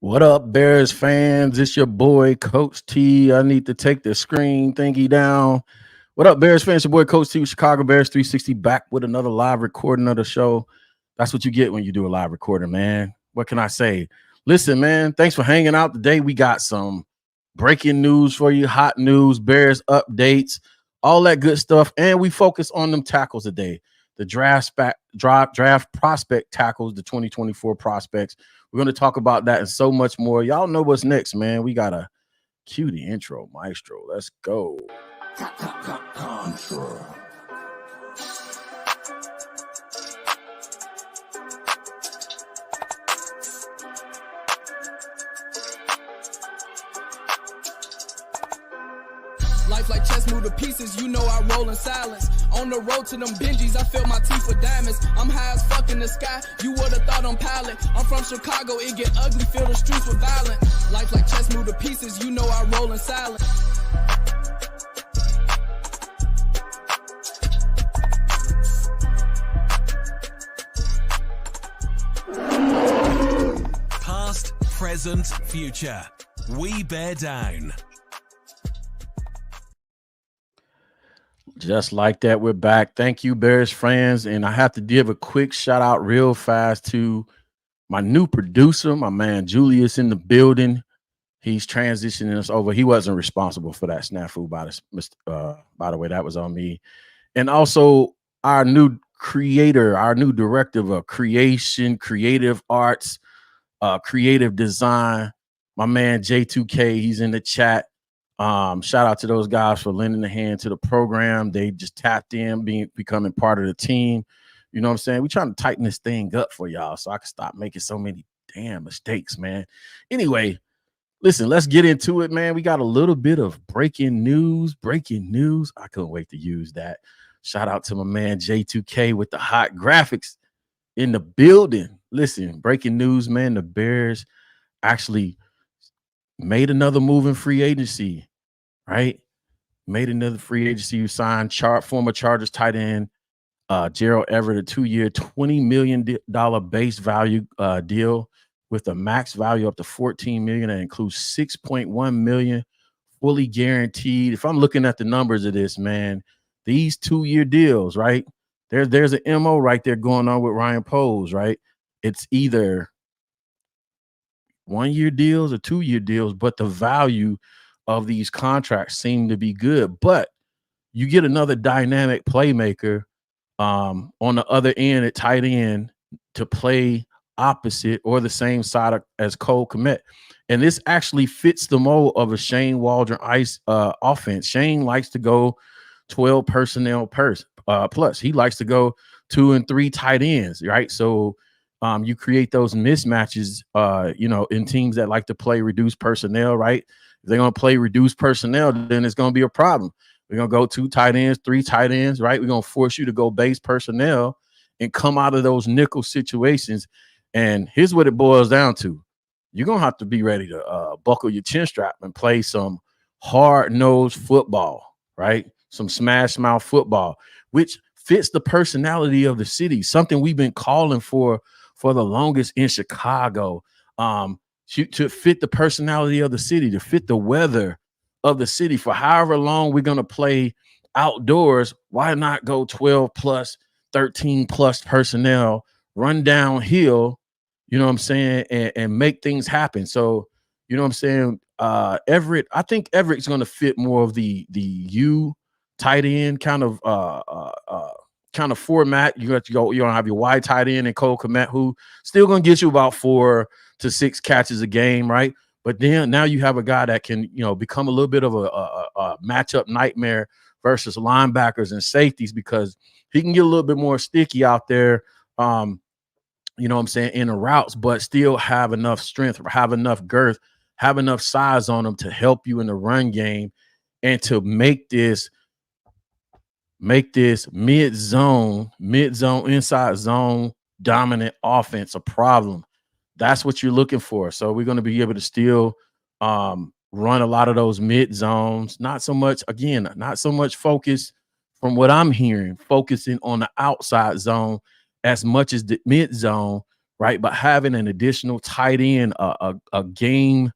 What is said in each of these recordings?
What up, Bears fans? It's your boy, Coach T. I need to take the screen thingy down. What up, Bears fans? Your boy, Coach T with Chicago Bears 360, back with another live recording of the show. That's what you get when you do a live recording, man. What can I say? Listen, man, thanks for hanging out today. We got some breaking news for you, hot news, Bears updates, all that good stuff. And we focus on them tackles today. The draft prospect tackles, the 2024 prospects. We're going to talk about that and so much more. Y'all know what's next, man. We got to cue the intro, maestro. Let's go. Contra. Life like chess, move to pieces, you know I roll in silence. On the road to them Benjis, I fill my teeth with diamonds. I'm high as fuck in the sky, you would've thought I'm pilot. I'm from Chicago, it get ugly, fill the streets with violence. Life like chess, move to pieces, you know I roll in silence. Past, present, future. We bear down. Just like that, we're back. Thank you, Bears fans. And I have to give a quick shout out real fast to my new producer, my man Julius in the building. He's transitioning us over. He wasn't responsible for that snafu, by the way. That was on me. And also our new creator, our new director of creation, creative arts, creative design, my man J2K. He's in the chat. Shout out to those guys for lending a hand to the program. They just tapped in, becoming part of the team. You know what I'm saying? We're trying to tighten this thing up for y'all so I can stop making so many damn mistakes, man. Anyway, listen, let's get into it, man. We got a little bit of breaking news. I couldn't wait to use that. Shout out to my man J2K with the hot graphics in the building. Listen, breaking news, man. The Bears actually made another move in free agency, right? Made another free agency. You signed former Chargers tight end Gerald Everett, a 2-year, $20 million base value deal with a max value up to $14 million. That includes $6.1 million fully guaranteed. If I'm looking at the numbers of this, man, these 2-year deals, right? There's an MO right there going on with Ryan Poles, right? It's either 1-year deals or 2-year deals, but the value of these contracts seem to be good. But you get another dynamic playmaker on the other end at tight end to play opposite or the same side as Cole Kmet. And this actually fits the mold of a Shane Waldron offense. Shane likes to go 12 personnel plus. He likes to go 2 and 3 tight ends, right? So you create those mismatches, in teams that like to play reduced personnel, right? If they're going to play reduced personnel, then it's going to be a problem. We're going to go 2 tight ends, 3 tight ends, right? We're going to force you to go base personnel and come out of those nickel situations. And here's what it boils down to. You're going to have to be ready to buckle your chin strap and play some hard-nosed football, right? Some smash mouth football, which fits the personality of the city, something we've been calling for the longest in Chicago, to fit the personality of the city, to fit the weather of the city. For however long we're going to play outdoors, why not go 12 plus, 13 plus personnel, run downhill, you know what I'm saying, and make things happen. So, you know what I'm saying, Everett, I think Everett's going to fit more of the U tight end kind of format. You have to go, you don't have your wide tight end and Cole Kmet, who still going to get you about 4 to 6 catches a game, right? But then now you have a guy that can, become a little bit of a matchup nightmare versus linebackers and safeties, because he can get a little bit more sticky out there, you know what I'm saying, in the routes, but still have enough strength, have enough girth, have enough size on him to help you in the run game and to make this mid-zone, inside zone dominant offense a problem. That's what you're looking for. So we're going to be able to still run a lot of those mid zones. Not so much focus from what I'm hearing, focusing on the outside zone as much as the mid zone, right? But having an additional tight end, a game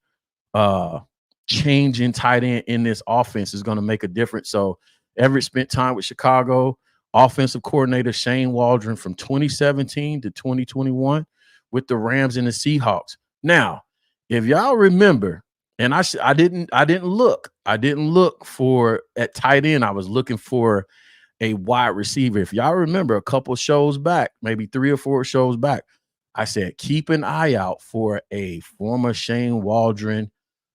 changing tight end in this offense is going to make a difference. So Everett spent time with Chicago. Offensive coordinator Shane Waldron from 2017 to 2021 with the Rams and the Seahawks. Now, if y'all remember, and I didn't look for at tight end. I was looking for a wide receiver. If y'all remember a couple shows back, maybe 3 or 4 shows back, I said keep an eye out for a former Shane Waldron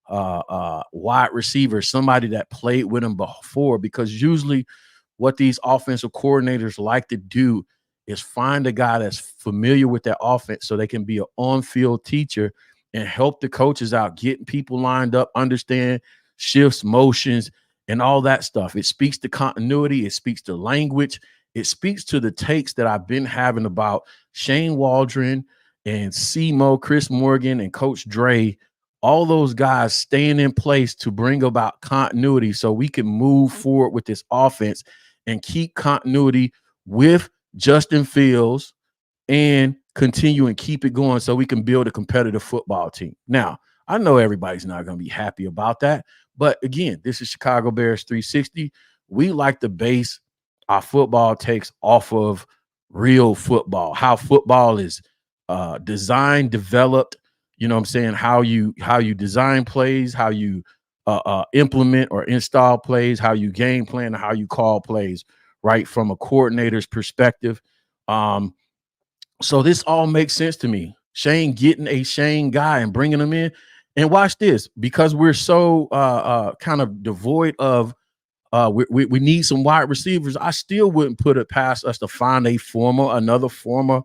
wide receiver, somebody that played with him before, because usually what these offensive coordinators like to do is find a guy that's familiar with that offense so they can be an on-field teacher and help the coaches out, getting people lined up, understand shifts, motions, and all that stuff. It speaks to continuity. It speaks to language. It speaks to the takes that I've been having about Shane Waldron and CMO, Chris Morgan, and Coach Dre, all those guys staying in place to bring about continuity so we can move forward with this offense and keep continuity with Justin Fields and continue and keep it going so we can build a competitive football team. Now, I know everybody's not going to be happy about that, but again, this is Chicago Bears 360. We like to base our football takes off of real football, how football is designed, developed, you know what I'm saying, how you design plays, how you implement or install plays, how you game plan, and how you call plays, right, from a coordinator's perspective. So this all makes sense to me. Shane getting a Shane guy and bringing him in. And watch this, because we're so kind of devoid of we need some wide receivers. I still wouldn't put it past us to find another former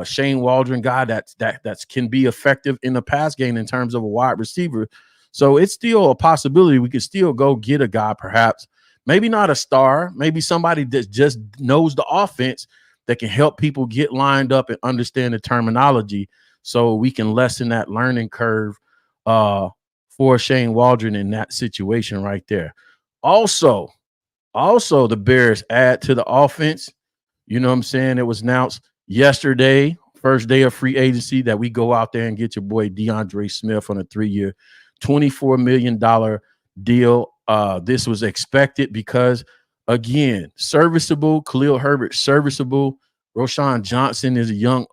Shane Waldron guy that can be effective in the pass game in terms of a wide receiver. So it's still a possibility. We could still go get a guy, perhaps, maybe not a star, maybe somebody that just knows the offense that can help people get lined up and understand the terminology so we can lessen that learning curve for Shane Waldron in that situation right there. Also, the Bears add to the offense. You know what I'm saying? It was announced yesterday, first day of free agency, that we go out there and get your boy DeAndre Smith on a 3-year, $24 million deal. This was expected because, again, serviceable. Khalil Herbert, serviceable. Roschon Johnson is a young,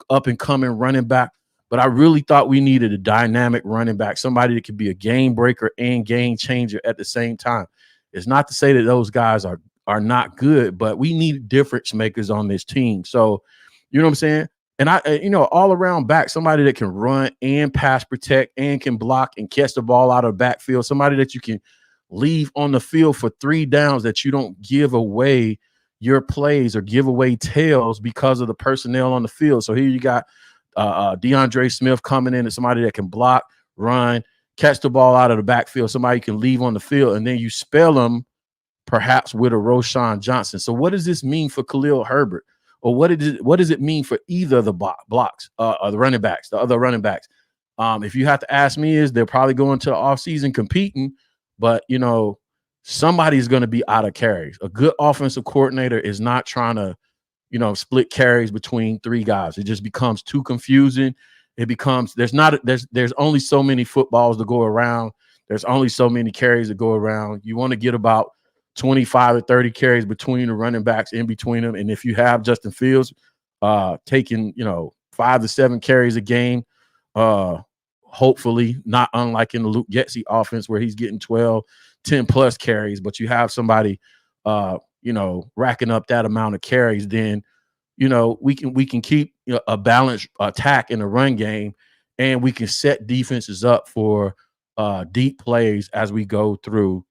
up-and-coming running back. But I really thought we needed a dynamic running back, somebody that could be a game breaker and game changer at the same time. It's not to say that those guys are not good, but we need difference makers on this team. So, you know what I'm saying? And all around back, somebody that can run and pass protect and can block and catch the ball out of the backfield, somebody that you can leave on the field for 3 downs, that you don't give away your plays or give away tails because of the personnel on the field. So here you got DeAndre Smith coming in as somebody that can block, run, catch the ball out of the backfield, somebody you can leave on the field, and then you spell them perhaps with a Roschon Johnson. So what does this mean for Khalil Herbert? Or what does it mean for either of the blocks, or the running backs, the other running backs? If you have to ask me, is they're probably going to the offseason competing, but, somebody's going to be out of carries. A good offensive coordinator is not trying to, split carries between 3 guys. It just becomes too confusing. It becomes there's only so many footballs to go around. There's only so many carries to go around. You want to get about 25 or 30 carries between the running backs, in between them. And if you have Justin Fields taking, 5 to 7 carries a game, hopefully not unlike in the Luke Getsy offense where he's getting 12, 10 plus carries, but you have somebody, racking up that amount of carries, then, we can keep a balanced attack in the run game, and we can set defenses up for deep plays as we go through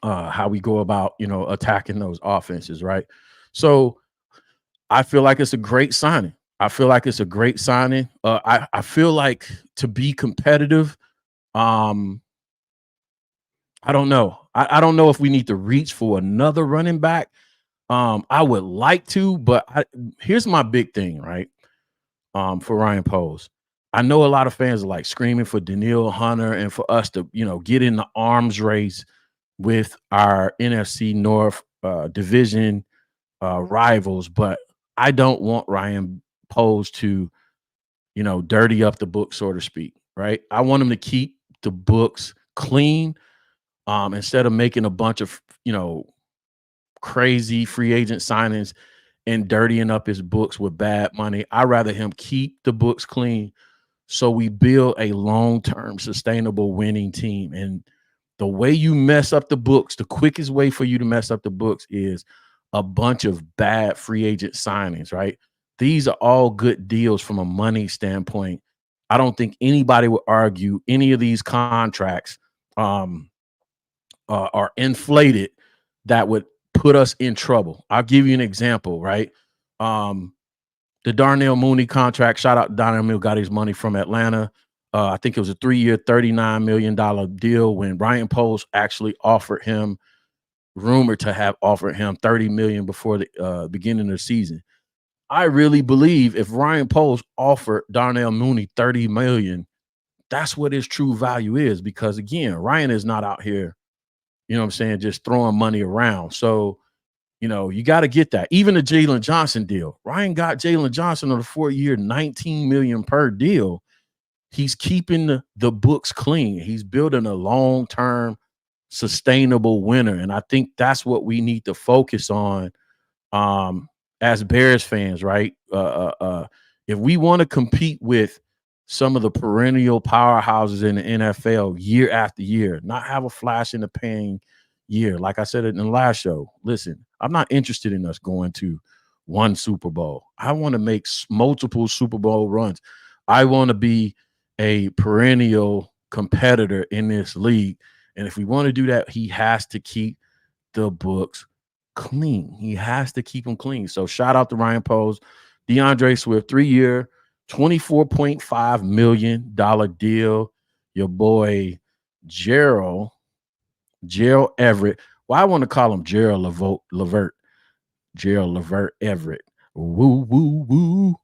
how we go about, attacking those offenses, right? So I feel like it's a great signing. I feel like I feel like to be competitive, I don't know. I don't know if we need to reach for another running back. I would like to, but here's my big thing, right? For Ryan Poles. I know a lot of fans are like screaming for Danielle Hunter and for us to, get in the arms race with our NFC North division rivals, but I don't want Ryan opposed to, dirty up the book, so to speak, right? I want them to keep the books clean, instead of making a bunch of, crazy free agent signings and dirtying up his books with bad money. I'd rather him keep the books clean so we build a long-term sustainable winning team. And the way you mess up the books, the quickest way for you to mess up the books is a bunch of bad free agent signings, right? These are all good deals from a money standpoint. I don't think anybody would argue any of these contracts um, are inflated that would put us in trouble. I'll give you an example, right? Um, the Darnell Mooney contract, shout out to Darnell Mooney, got his money from Atlanta. I think it was a 3-year, $39 million deal when Ryan Poles actually offered him, rumored to have offered him $30 million before the beginning of the season. I really believe if Ryan Poles offered Darnell Mooney $30 million, that's what his true value is. Because again, Ryan is not out here, just throwing money around. So, you got to get that. Even the Jalen Johnson deal, Ryan got Jalen Johnson on a 4-year, $19 million per deal. He's keeping the books clean. He's building a long-term sustainable winner. And I think that's what we need to focus on as Bears fans, right? If we want to compete with some of the perennial powerhouses in the NFL year after year, not have a flash in the pan year. Like I said in the last show, listen, I'm not interested in us going to one Super Bowl. I want to make multiple Super Bowl runs. I want to be a perennial competitor in this league. And if we want to do that, he has to keep the books clean. He has to keep them clean. So shout out to Ryan Poles, DeAndre Swift, 3-year, $24.5 million deal. Your boy Gerald Everett. Well, I want to call him Gerald Levert. Gerald Levert Everett. Woo, woo, woo.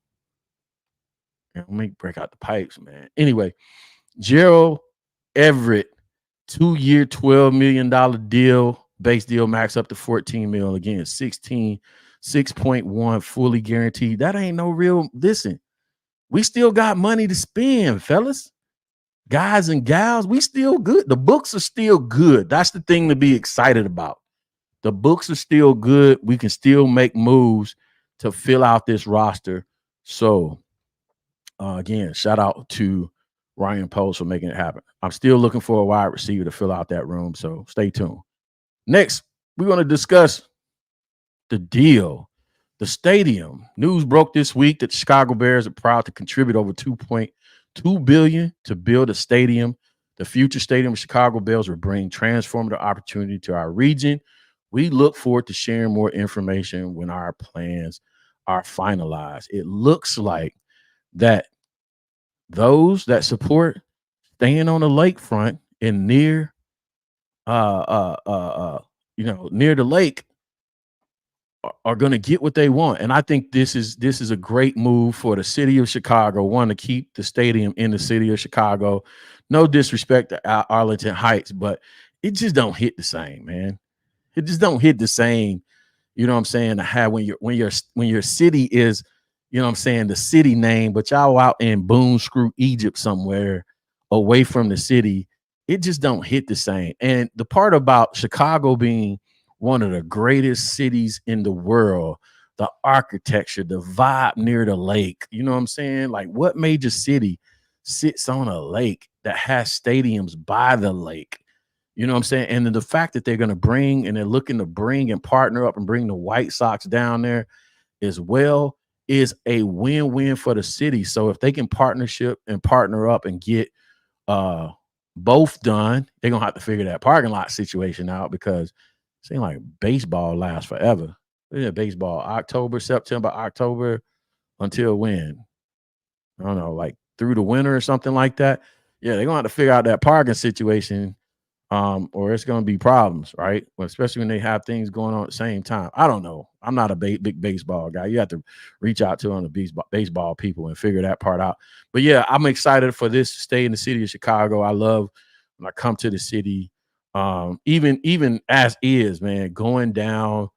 Let me break out the pipes, man. Anyway, Gerald Everett, 2-year, $12 million deal. Base deal max up to $14 million. Again, 6.1 fully guaranteed. That ain't no real. Listen, we still got money to spend, fellas. Guys and gals, we still good. The books are still good. That's the thing to be excited about. The books are still good. We can still make moves to fill out this roster. So, again, shout out to Ryan Poles for making it happen. I'm still looking for a wide receiver to fill out that room. So stay tuned. Next, we're going to discuss the deal, the stadium. News broke this week that the Chicago Bears are proud to contribute over $2.2 billion to build a stadium. The future stadium of Chicago Bears will bring transformative opportunity to our region. We look forward to sharing more information when our plans are finalized. It looks like that those that support staying on the lakefront and near near the lake are going to get what they want. And I think this is a great move for the city of Chicago, one, to keep the stadium in the city of Chicago. No disrespect to Arlington Heights, but it just don't hit the same, man. It just don't hit the same, you know what I'm saying, to have when your city is, you know what I'm saying, the city name, but y'all out in Boone Screw, Egypt somewhere away from the city. It just don't hit the same. And the part about Chicago being one of the greatest cities in the world, the architecture, the vibe near the lake, you know what I'm saying? Like, what major city sits on a lake that has stadiums by the lake? You know what I'm saying? And then the fact that they're going to bring and they're looking to bring and partner up and bring the White Sox down there as well is a win-win for the city. So if they can partner up and get both done, they're going to have to figure that parking lot situation out, because it seems like baseball lasts forever. Yeah, baseball, September, October, until when? I don't know, like through the winter or something like that. Yeah, they're going to have to figure out that parking situation, or it's going to be problems, right? Well, especially when they have things going on at the same time. I don't know. I'm not a big baseball guy. You have to reach out to the baseball people and figure that part out. But yeah, I'm excited for this to stay in the city of Chicago. I love when I come to the city, even as is, man, going downtown,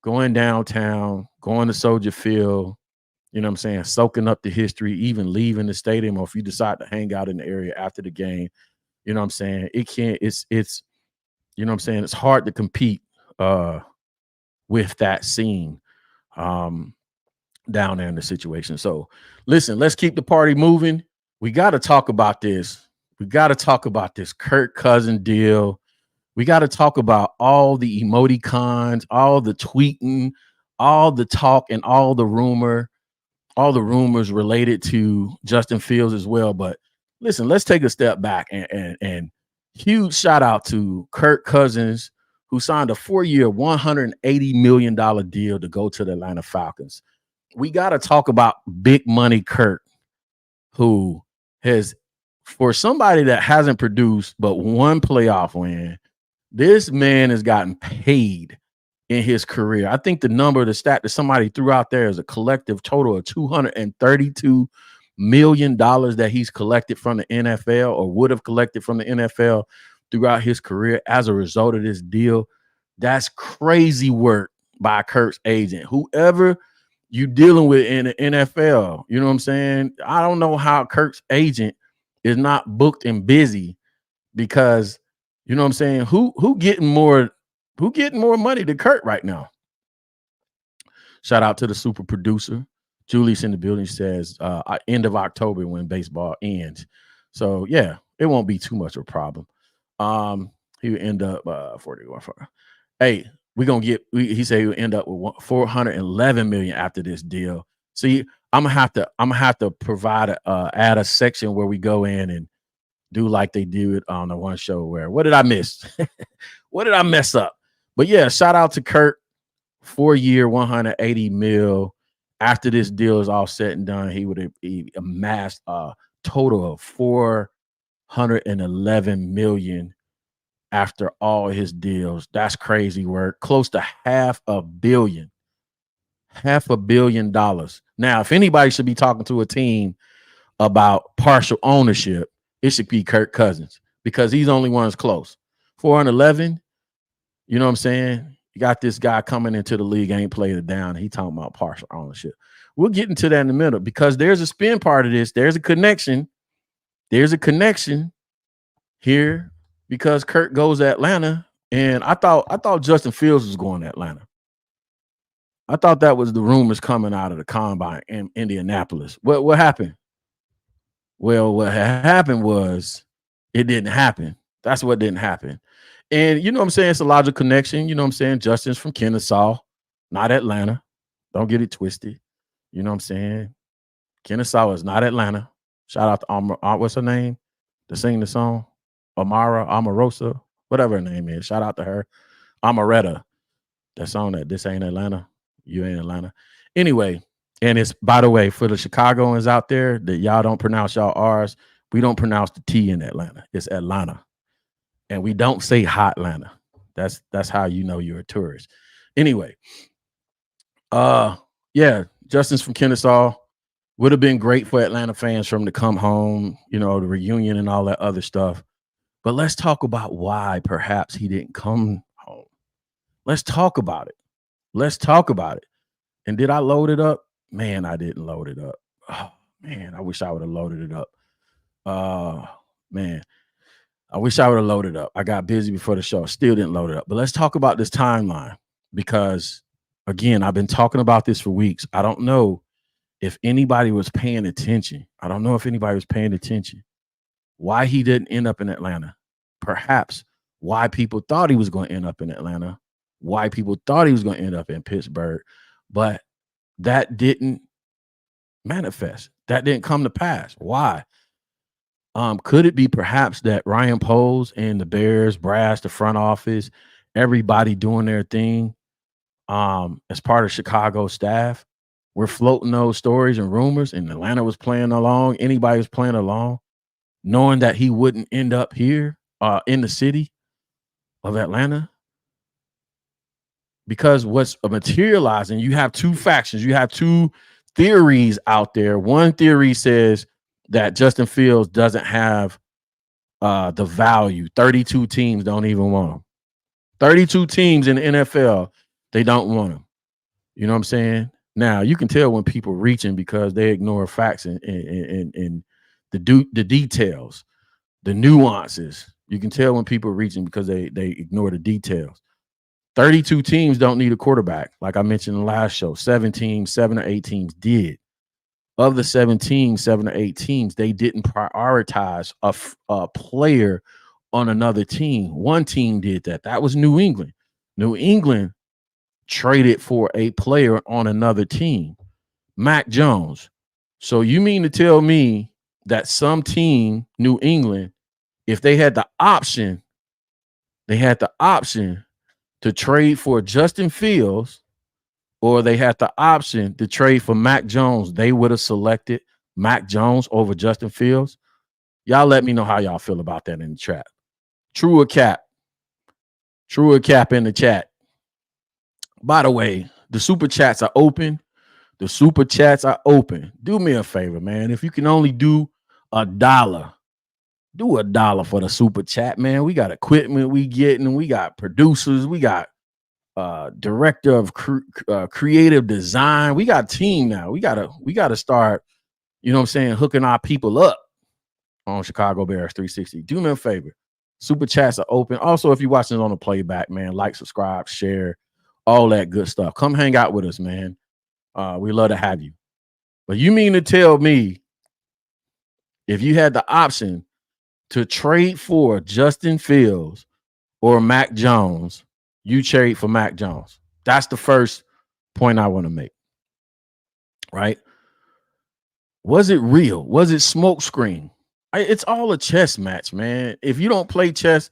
going to Soldier Field, you know what I'm saying, soaking up the history, even leaving the stadium, or if you decide to hang out in the area after the game, you know what I'm saying, it's you know what I'm saying, it's hard to compete uh with that scene um down there in the situation. So listen, let's keep the party moving. We got to talk about this. We got to talk about this Kirk Cousin deal. We got to talk about all the emoticons, all the tweeting, all the talk, and all the rumors related to Justin Fields as well. But listen, let's take a step back and huge shout out to Kirk Cousins, who signed a 4-year, $180 million deal to go to the Atlanta Falcons. We got to talk about big money Kirk, who has, for somebody that hasn't produced but one playoff win, this man has gotten paid in his career. I think the stat that somebody threw out there is a collective total of $232 million that he's collected from the NFL, or would have collected from the NFL throughout his career as a result of this deal. That's crazy work by Kirk's agent. Whoever you dealing with in the NFL, you know what I'm saying? I don't know how Kirk's agent is not booked and busy, because you know what I'm saying, who getting more money than Kirk right now? Shout out to the super producer. Julie's in the building. Says end of October when baseball ends. So yeah, it won't be too much of a problem. He would end up 41. Hey, he said he would end up with 411 million after this deal. See, I'm gonna have to provide add a section where we go in and do like they do it on the one show where, what did I miss? What did I mess up? But yeah, shout out to Kirk, 4-year, 180 mil. After this deal is all said and done, he would have amassed a total of 411 million after all his deals. That's crazy work. Close to $500 million. Now, if anybody should be talking to a team about partial ownership, it should be Kirk Cousins, because he's the only one that's close. 411, you know what I'm saying? You got this guy coming into the league, ain't played it down. He talking about partial ownership. We'll get into that in a minute, because there's a spin part of this. There's a connection. There's a connection here, because Kirk goes to Atlanta, and I thought Justin Fields was going to Atlanta. I thought that was the rumors coming out of the combine in Indianapolis. What happened? Well, what happened was it didn't happen. That's what didn't happen. And you know what I'm saying? It's a logical connection. You know what I'm saying? Justin's from Kennesaw, not Atlanta. Don't get it twisted. You know what I'm saying? Kennesaw is not Atlanta. Shout out to what's her name? To sing the song? Omarosa, whatever her name is. Shout out to her. Amaretta. That song that this ain't Atlanta. You ain't Atlanta. Anyway, and it's, by the way, for the Chicagoans out there that y'all don't pronounce y'all R's, we don't pronounce the T in Atlanta. It's Atlanta. And we don't say Hotlanta. That's how you know you're a tourist. Anyway, yeah, Justin's from Kennesaw. Would have been great for Atlanta fans for him to come home, you know, the reunion and all that other stuff. But let's talk about why perhaps he didn't come home. Let's talk about it. Let's talk about it. And did I load it up? Man, I didn't load it up. Oh, man, I wish I would have loaded it up. Man, I wish I would have loaded up. I got busy before the show. Still didn't load it up. But let's talk about this timeline, because, again, I've been talking about this for weeks. I don't know if anybody was paying attention. Why he didn't end up in Atlanta. Perhaps why people thought he was going to end up in Atlanta. Why people thought he was going to end up in Pittsburgh. But that didn't manifest. That didn't come to pass. Why? Could it be perhaps that Ryan Poles and the Bears brass, the front office, everybody doing their thing as part of Chicago staff, we're floating those stories and rumors, and Atlanta was playing along, anybody was playing along, knowing that he wouldn't end up here in the city of Atlanta? Because what's materializing, you have two factions, you have two theories out there. One theory says that Justin Fields doesn't have the value. 32 teams don't even want him. 32 teams in the NFL, they don't want him. You know what I'm saying? Now you can tell when people reaching because they ignore facts and the details, the nuances. You can tell when people are reaching because they ignore the details. 32 teams don't need a quarterback. Like I mentioned in the last show, 7 teams, 7 or 8 teams did. Of the 17, 7 or 8 teams, they didn't prioritize a player on another team. One team did that. That was New England. New England traded for a player on another team, Mac Jones. So you mean to tell me that some team, New England, if they had the option to trade for Justin Fields, or they had the option to trade for Mac Jones, they would have selected Mac Jones over Justin Fields? Y'all let me know how y'all feel about that in the chat. True or cap? True or cap in the chat. By the way, the super chats are open. The super chats are open. Do me a favor, man. If you can only do $1, do $1 for the super chat, man. We got equipment we getting. We got producers. We got director of creative design. We got team now. We gotta start, you know what I'm saying, hooking our people up on Chicago Bears 360. Do me a favor. Super chats are open. Also, if you're watching it on the playback, man, like, subscribe, share, all that good stuff. Come hang out with us, man. We love to have you. But you mean to tell me if you had the option to trade for Justin Fields or Mac Jones, you trade for Mac Jones? That's the first point I want to make. Right? Was it real? Was it smoke screen? It's all a chess match, man. If you don't play chess,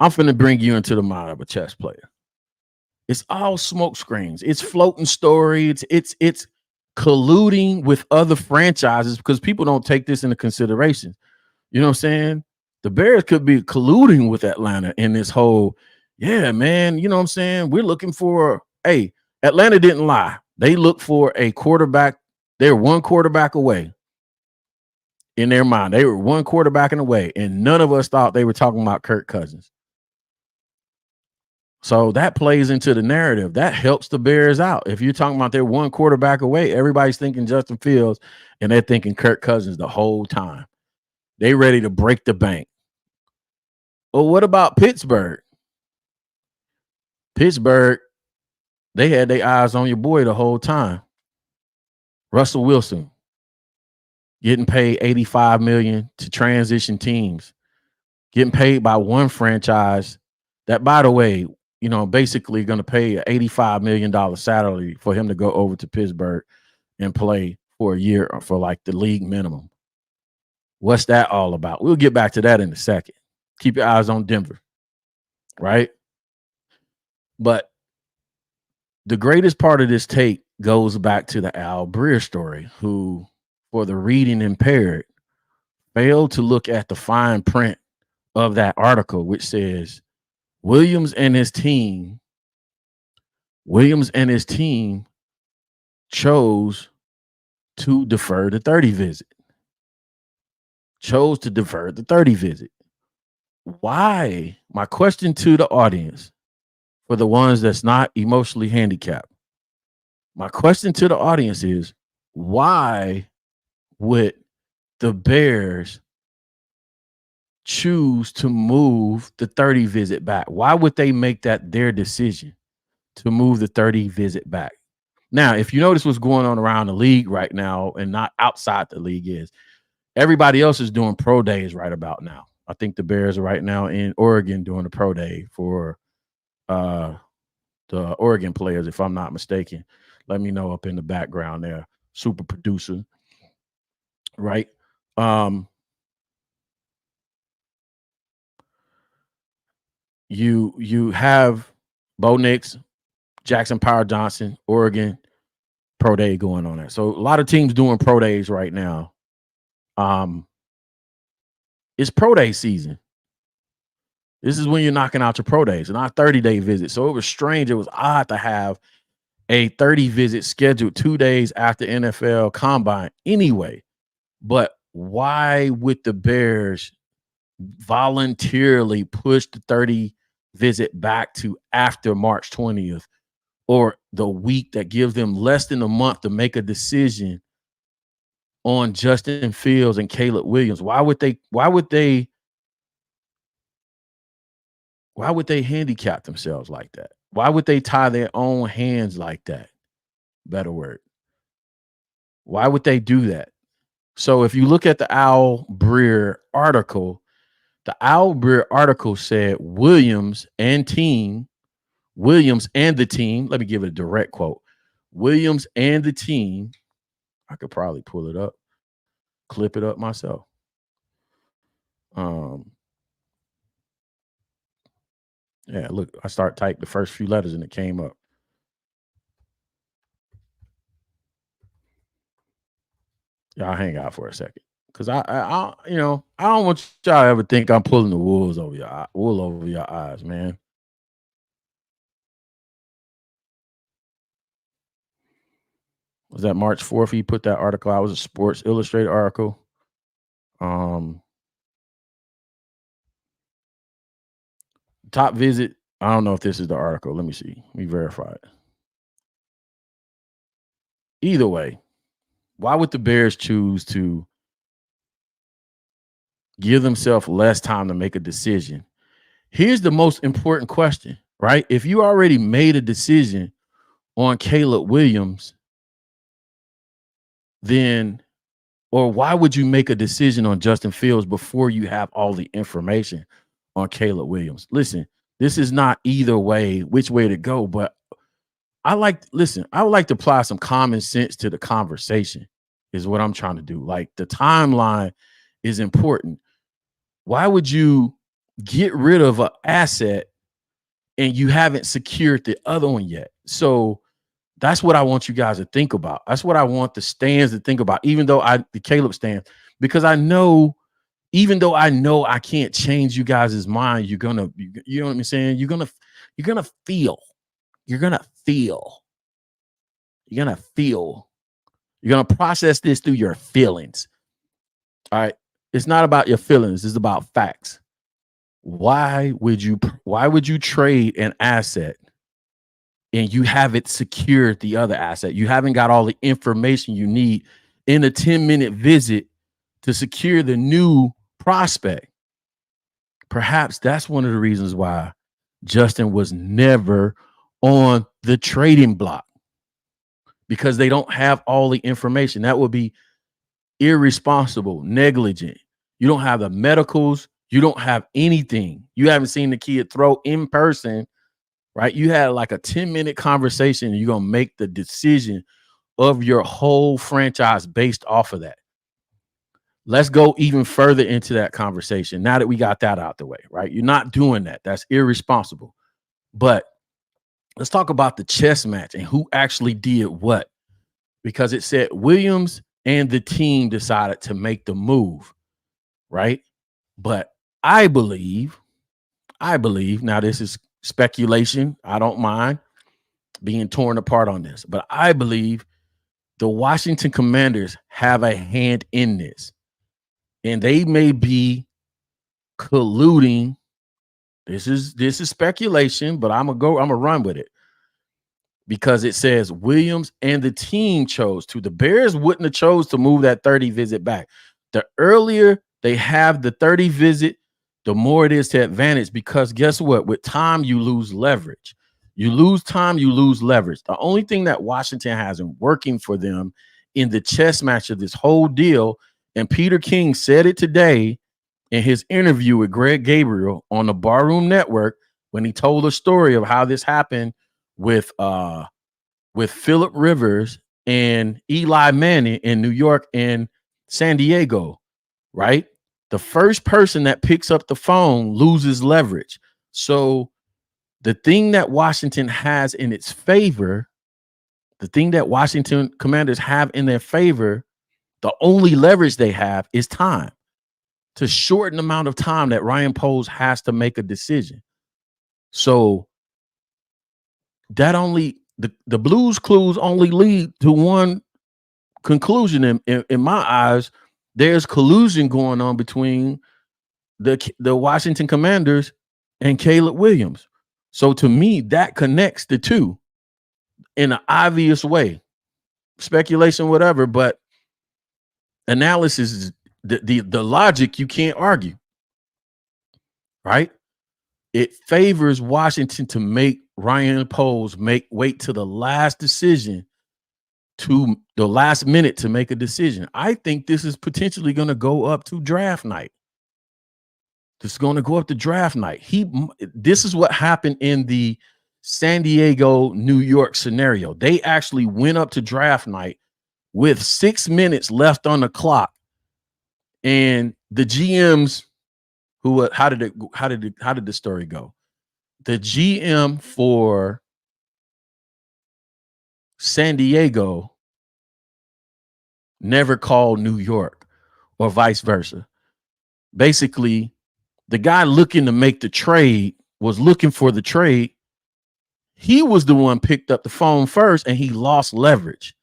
I'm finna bring you into the mind of a chess player. It's all smoke screens. It's floating story. It's colluding with other franchises because people don't take this into consideration. You know what I'm saying? The Bears could be colluding with Atlanta in this whole, yeah, man, you know what I'm saying? We're looking for, hey, Atlanta didn't lie. They looked for a quarterback. They're one quarterback away. In their mind, they were one quarterback away, and none of us thought they were talking about Kirk Cousins. So that plays into the narrative. That helps the Bears out. If you're talking about they're one quarterback away, everybody's thinking Justin Fields, and they're thinking Kirk Cousins the whole time. They ready to break the bank. Well, what about Pittsburgh? Pittsburgh, they had their eyes on your boy the whole time. Russell Wilson getting paid $85 million to transition teams, getting paid by one franchise that, by the way, you know, basically going to pay an $85 million salary for him to go over to Pittsburgh and play for a year for like the league minimum. What's that all about? We'll get back to that in a second. Keep your eyes on Denver, right? But the greatest part of this tape goes back to the Al Breer story, who, for the reading impaired, failed to look at the fine print of that article, which says Williams and his team chose to defer the 30 visit. Why? My question to the audience, for the ones that's not emotionally handicapped, my question to the audience is, why would the Bears choose to move the 30 visit back? Why would they make that their decision to move the 30 visit back? Now, if you notice what's going on around the league right now and not outside the league, is everybody else is doing pro days right about now. I think the Bears are right now in Oregon doing a pro day for the Oregon players, if I'm not mistaken. Let me know up in the background there, super producer, right? You have Bo Nix, Jackson Power Johnson, Oregon pro day going on there. So a lot of teams doing pro days right now. It's pro day season. This is when you're knocking out your pro days, not 30-day visits. So it was strange. It was odd to have a 30 visit scheduled 2 days after NFL Combine anyway. But why would the Bears voluntarily push the 30 visit back to after March 20th or the week that gives them less than a month to make a decision on Justin Fields and Caleb Williams? Why would they handicap themselves like that? Why would they tie their own hands like that? Better word. Why would they do that? So if you look at the Al Breer article, the Al Breer article said Williams and the team, let me give it a direct quote. Williams and the team, I could probably pull it up, clip it up myself. Yeah, look, I start type the first few letters and it came up. Y'all hang out for a second, because I don't want y'all to ever think I'm pulling the wool over your eyes, man. Was that March 4th? He put that article out. It was a Sports Illustrated article. Top visit. I don't know if this is the article. Let me see. Let me verify it. Either way, why would the Bears choose to give themselves less time to make a decision? Here's the most important question, right? If you already made a decision on Caleb Williams, then, or why would you make a decision on Justin Fields before you have all the information on Caleb Williams? Listen, this is not either way, which way to go, but I would like to apply some common sense to the conversation, is what I'm trying to do. Like, the timeline is important. Why would you get rid of an asset and you haven't secured the other one yet? So that's what I want you guys to think about. That's what I want the stands to think about, even though the Caleb stand, because I know, even though I know I can't change you guys' mind, you know what I'm saying? You're gonna feel. You're gonna process this through your feelings. All right. It's not about your feelings, it's about facts. Why would you trade an asset and you haven't secured the other asset? You haven't got all the information you need in a 10-minute visit to secure the new prospect. Perhaps that's one of the reasons why Justin was never on the trading block, because they don't have all the information. That would be irresponsible, negligent. You don't have the medicals. You don't have anything. You haven't seen the kid throw in person, right? You had like a 10-minute conversation, and you're going to make the decision of your whole franchise based off of that. Let's go even further into that conversation now that we got that out the way, right? You're not doing that. That's irresponsible. But let's talk about the chess match and who actually did what, because it said Williams and the team decided to make the move, right? But I believe, now this is speculation. I don't mind being torn apart on this, but I believe the Washington Commanders have a hand in this, and they may be colluding. This is speculation, but I'm gonna run with it, because it says Williams and the team chose to. The Bears wouldn't have chose to move that 30 visit back. The earlier they have the 30 visit, the more it is to advantage, because guess what? With time, you lose leverage. You lose time, you lose leverage. The only thing that Washington hasn't working for them in the chess match of this whole deal, and Peter King said it today in his interview with Greg Gabriel on the Barroom Network, when he told a story of how this happened with Phillip Rivers and Eli Manning in New York and San Diego, right? The first person that picks up the phone loses leverage. So the thing that Washington has in its favor, the thing that Washington Commanders have in their favor, the only leverage they have is time, to shorten the amount of time that Ryan Poles has to make a decision. So that the Blues Clues only lead to one conclusion. In my eyes, there's collusion going on between the Washington Commanders and Caleb Williams. So to me, that connects the two. in an obvious way. Speculation, whatever, but analysis is the logic you can't argue, right? It favors Washington to make Ryan Poles wait to the last decision, to the last minute to make a decision. I think this is potentially going to go up to draft night. This is going to go up to draft night. This is what happened in the San Diego, New York scenario. They actually went up to draft night with 6 minutes left on the clock, and the GMs how did the story go? The GM for San Diego never called New York, or vice versa. Basically, the guy looking to make the trade was looking for the trade. He was the one picked up the phone first, and he lost leverage,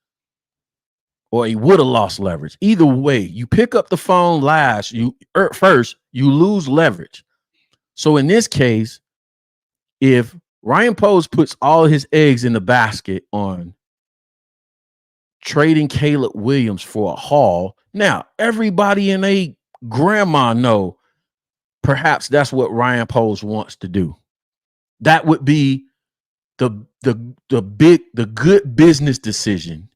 or he would have lost leverage. Either way, you pick up the phone first, you lose leverage. So in this case, if Ryan Poles puts all his eggs in the basket on trading Caleb Williams for a haul, now everybody and they grandma know perhaps that's what Ryan Poles wants to do. That would be the good business decision.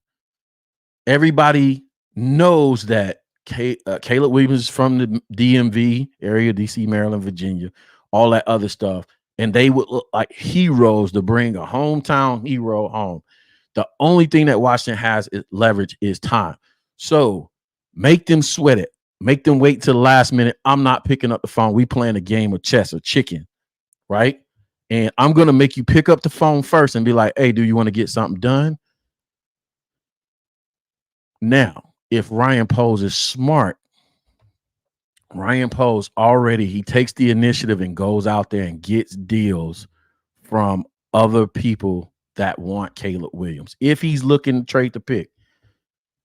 Everybody knows that Caleb Williams is from the DMV area, DC, Maryland, Virginia, all that other stuff. And they would look like heroes to bring a hometown hero home. The only thing that Washington has is leverage is time. So make them sweat it. Make them wait till the last minute. I'm not picking up the phone. We playing a game of chess or chicken, right? And I'm going to make you pick up the phone first and be like, hey, do you want to get something done? Now, if Ryan Poles is smart, Ryan Poles he takes the initiative and goes out there and gets deals from other people that want Caleb Williams. If he's looking to trade the pick,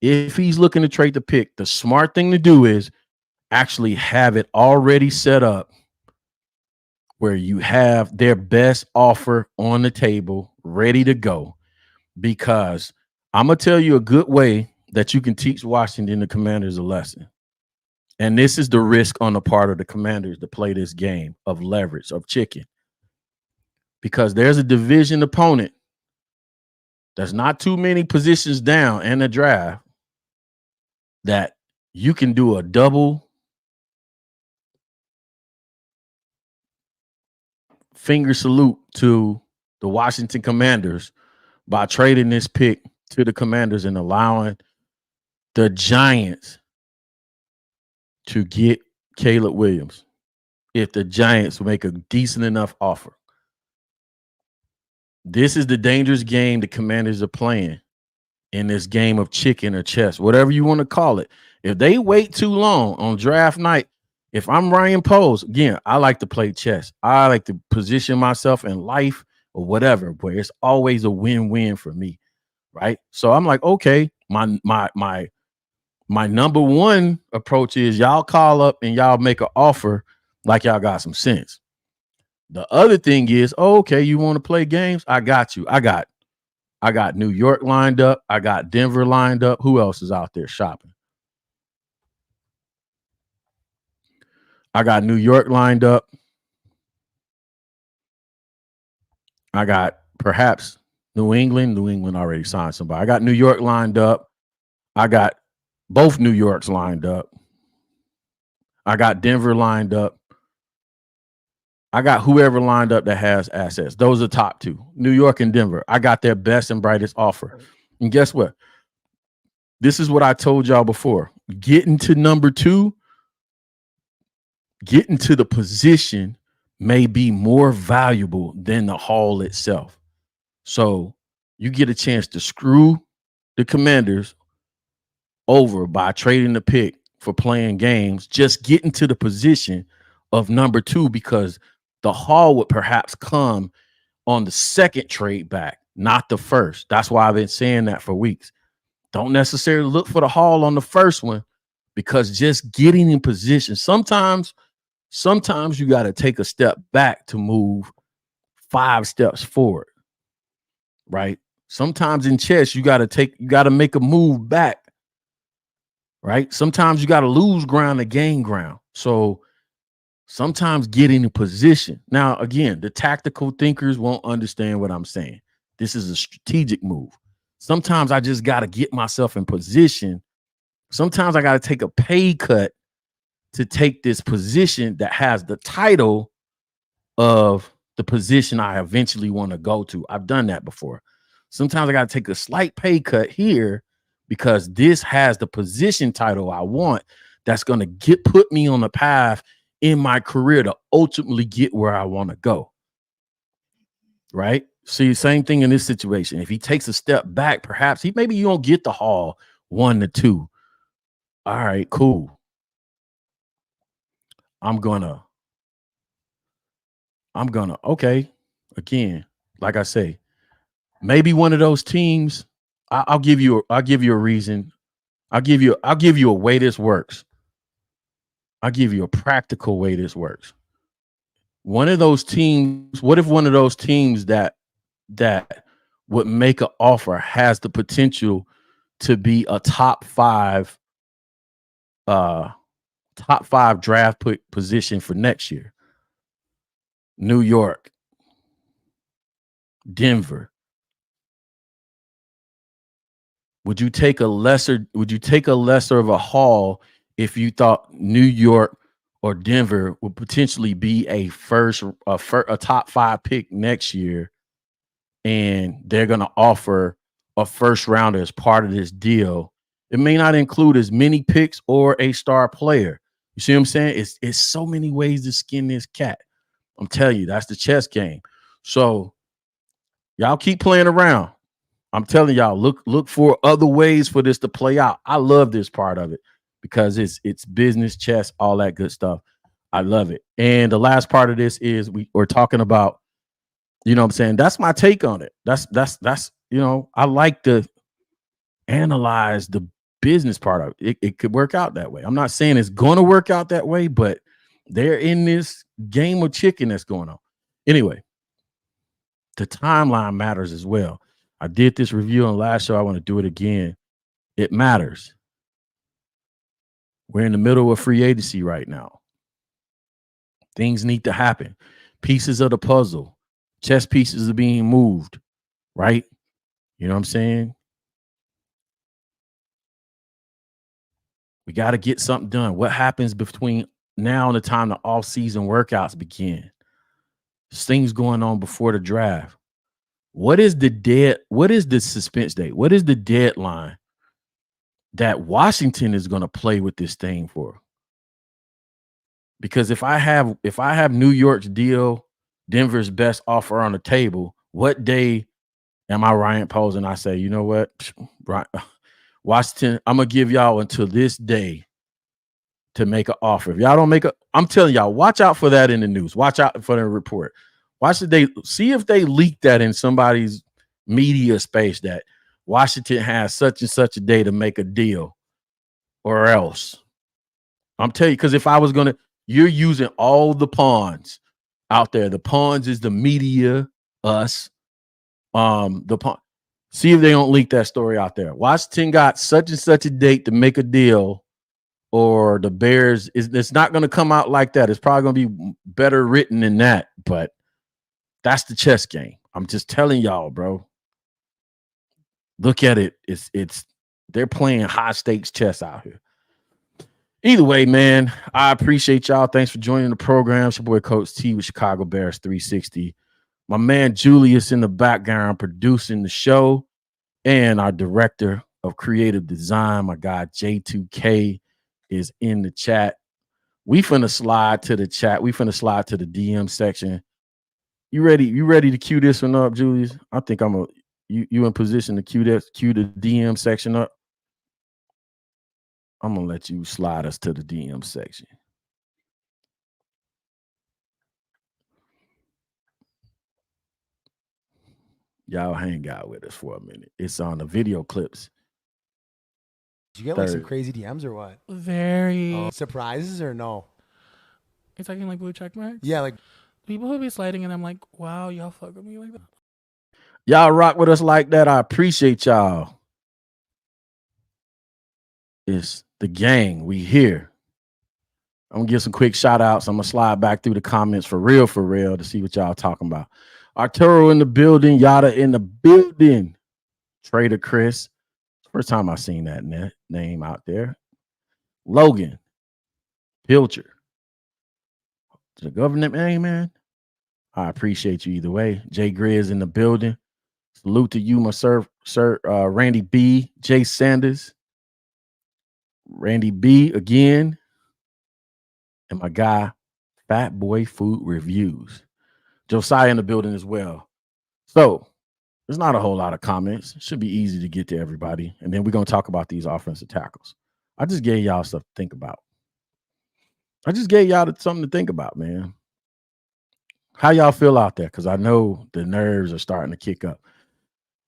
the smart thing to do is actually have it already set up where you have their best offer on the table ready to go. Because I'm going to tell you a good way that you can teach Washington the Commanders a lesson. And this is the risk on the part of the Commanders to play this game of leverage, of chicken. Because there's a division opponent that's not too many positions down in the draft that you can do a double finger salute to the Washington Commanders by trading this pick to the Commanders and allowing the Giants to get Caleb Williams if the Giants make a decent enough offer. This is the dangerous game the Commanders are playing in this game of chicken or chess, whatever you want to call it. If they wait too long on draft night, if I'm Ryan Poles, again, I like to play chess. I like to position myself in life or whatever, but it's always a win-win for me, right? So I'm like, okay, my number one approach is y'all call up and y'all make an offer like y'all got some sense. The other thing is, okay, you want to play games? I got you. I got New York lined up. I got Denver lined up. Who else is out there shopping? I got New York lined up. I got perhaps New England. New England already signed somebody. I got New York lined up. I got both New Yorks lined up. I got Denver lined up. I got whoever lined up that has assets. Those are the top two, New York and Denver. I got their best and brightest offer. And guess what? This is what I told y'all before. Getting to number two, getting to the position may be more valuable than the haul itself. So you get a chance to screw the Commanders over by trading the pick for playing games, just getting to the position of number two, because the haul would perhaps come on the second trade back, not the first. That's why I've been saying that for weeks. Don't necessarily look for the haul on the first one, because just getting in position, sometimes you got to take a step back to move 5 steps forward, right? Sometimes in chess, you gotta make a move back, right? Sometimes you gotta lose ground to gain ground. So sometimes get in a position. Now, again, the tactical thinkers won't understand what I'm saying. This is a strategic move. Sometimes I just gotta get myself in position. Sometimes I gotta take a pay cut to take this position that has the title of the position I eventually want to go to. I've done that before. Sometimes I got to take a slight pay cut here because this has the position title I want that's going to put me on the path in my career to ultimately get where I want to go. Right? See, same thing in this situation. If he takes a step back, perhaps maybe you don't get the haul 1 to 2. All right, cool. I'm gonna, okay. Again, like I say, maybe one of those teams. I'll give you a reason. I'll give you a way this works. I'll give you a practical way this works. One of those teams, what if one of those teams that would make an offer has the potential to be a top 5 draft position for next year? New York, Denver. Would you take a lesser of a haul if you thought New York or Denver would potentially be a top 5 pick next year, and they're going to offer a first rounder as part of this deal? It may not include as many picks or a star player. You see what I'm saying? It's so many ways to skin this cat. I'm telling you, that's the chess game. So y'all keep playing around. I'm telling y'all, look for other ways for this to play out. I love this part of it because it's business, chess, all that good stuff. I love it. And the last part of this is we're talking about, you know what I'm saying? That's my take on it. That's I like to analyze the business part of it. It could work out that way. I'm not saying it's going to work out that way, but they're in this game of chicken that's going on. Anyway, the timeline matters as well. I did this review on last show. I want to do it again. It matters. We're in the middle of free agency right now. Things need to happen. Pieces of the puzzle, chess pieces are being moved, right? You know what I'm saying? We got to get something done. What happens between now and the time the off-season workouts begin? There's things going on before the draft. What is the suspense date? What is the deadline that Washington is going to play with this thing for? Because if I have New York's deal, Denver's best offer on the table, what day am I Ryan Poles and I say, you know what, Washington, I'm gonna give y'all until this day to make an offer. If y'all don't make I'm telling y'all, watch out for that in the news. Watch out for the report. See if they leak that in somebody's media space that Washington has such and such a day to make a deal, or else. I'm telling you, because if I was gonna, you're using all the pawns out there. The pawns is the media, us, the pawn. See if they don't leak that story out there. Washington got such and such a date to make a deal, or the Bears it's not going to come out like that. It's probably going to be better written than that, but that's the chess game. I'm just telling y'all, bro. Look at it. It's they're playing high stakes chess out here. Either way, man, I appreciate y'all. Thanks for joining the program. It's your boy Coach T with Chicago Bears 360. My man Julius in the background producing the show, and our director of creative design, my guy J2K, is in the chat. We finna slide to the chat. We finna slide to the DM section. You ready? You ready to cue this one up, Julius? I think you in position to cue the DM section up. I'm gonna let you slide us to the DM section. Y'all hang out with us for a minute. It's on the video clips. Did you get like some crazy DMs or what? Very surprises or no? You're talking like blue check marks? Yeah, like people who be sliding and I'm like, wow, y'all fuck with me like that. Y'all rock with us like that. I appreciate y'all. It's the gang. We here. I'm gonna give some quick shout outs. I'm gonna slide back through the comments for real, to see what y'all talking about. Arturo in the building, Yada in the building. Trader Chris. First time I seen that name out there. Logan. Pilcher. The government name, man. I appreciate you either way. Jay Grizz in the building. Salute to you, my sir, Randy B, Jay Sanders, Randy B again, and my guy, Fat Boy Food Reviews. Josiah in the building as well. So there's not a whole lot of comments. It should be easy to get to everybody. And then we're going to talk about these offensive tackles. I just gave y'all stuff to think about. I just gave y'all something to think about, man. How y'all feel out there? Because I know the nerves are starting to kick up.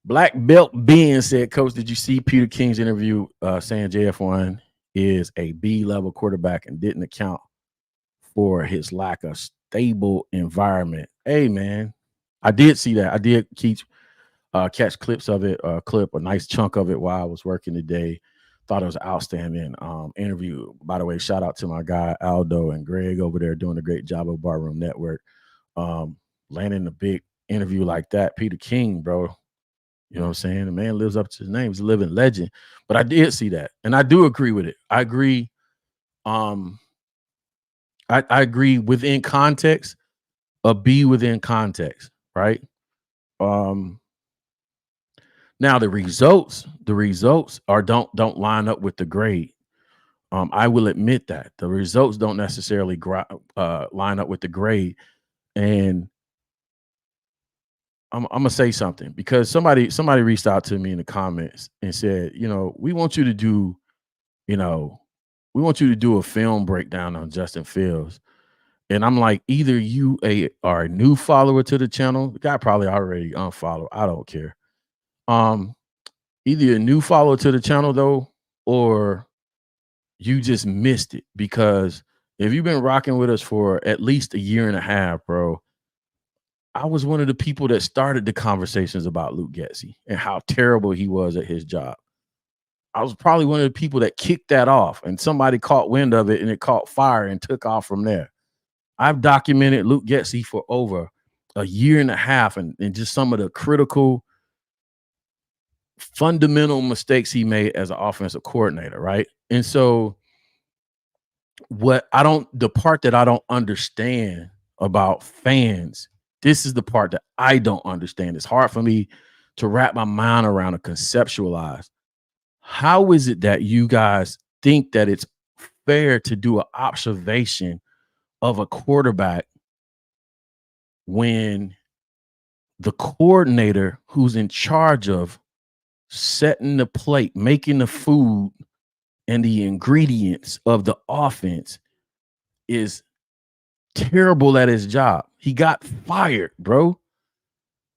Black Belt Ben said, Coach, did you see Peter King's interview saying JF1 is a B-level quarterback and didn't account for his lack of stable environment? Hey, man, I did see that. I did catch clips of it, a nice chunk of it while I was working today. Thought it was an outstanding interview. By the way, shout out to my guy Aldo and Greg over there doing a great job of Barroom Network. Landing a big interview like that. Peter King, bro. You know what I'm saying? The man lives up to his name. He's a living legend. But I did see that. And I do agree with it. I agree. I agree within context, a B within context, right? Now the results are don't line up with the grade. I will admit that the results don't necessarily line up with the grade. And I'm gonna say something because somebody reached out to me in the comments and said, we want you to do, we want you to do a film breakdown on Justin Fields. And I'm like, either you are a new follower to the channel, the guy probably already unfollowed. I don't care. Either a new follower to the channel though, or you just missed it. Because if you've been rocking with us for at least a year and a half, bro, I was one of the people that started the conversations about Luke Getsy and how terrible he was at his job. I was probably one of the people that kicked that off, and somebody caught wind of it and it caught fire and took off from there. I've documented Luke Getsy for over a year and a half and just some of the critical, fundamental mistakes he made as an offensive coordinator, right? And so the part that I don't understand about fans, this is the part that I don't understand. It's hard for me to wrap my mind around and conceptualize. How is it that you guys think that it's fair to do an observation of a quarterback when the coordinator who's in charge of setting the plate, making the food and the ingredients of the offense is terrible at his job? He got fired, bro.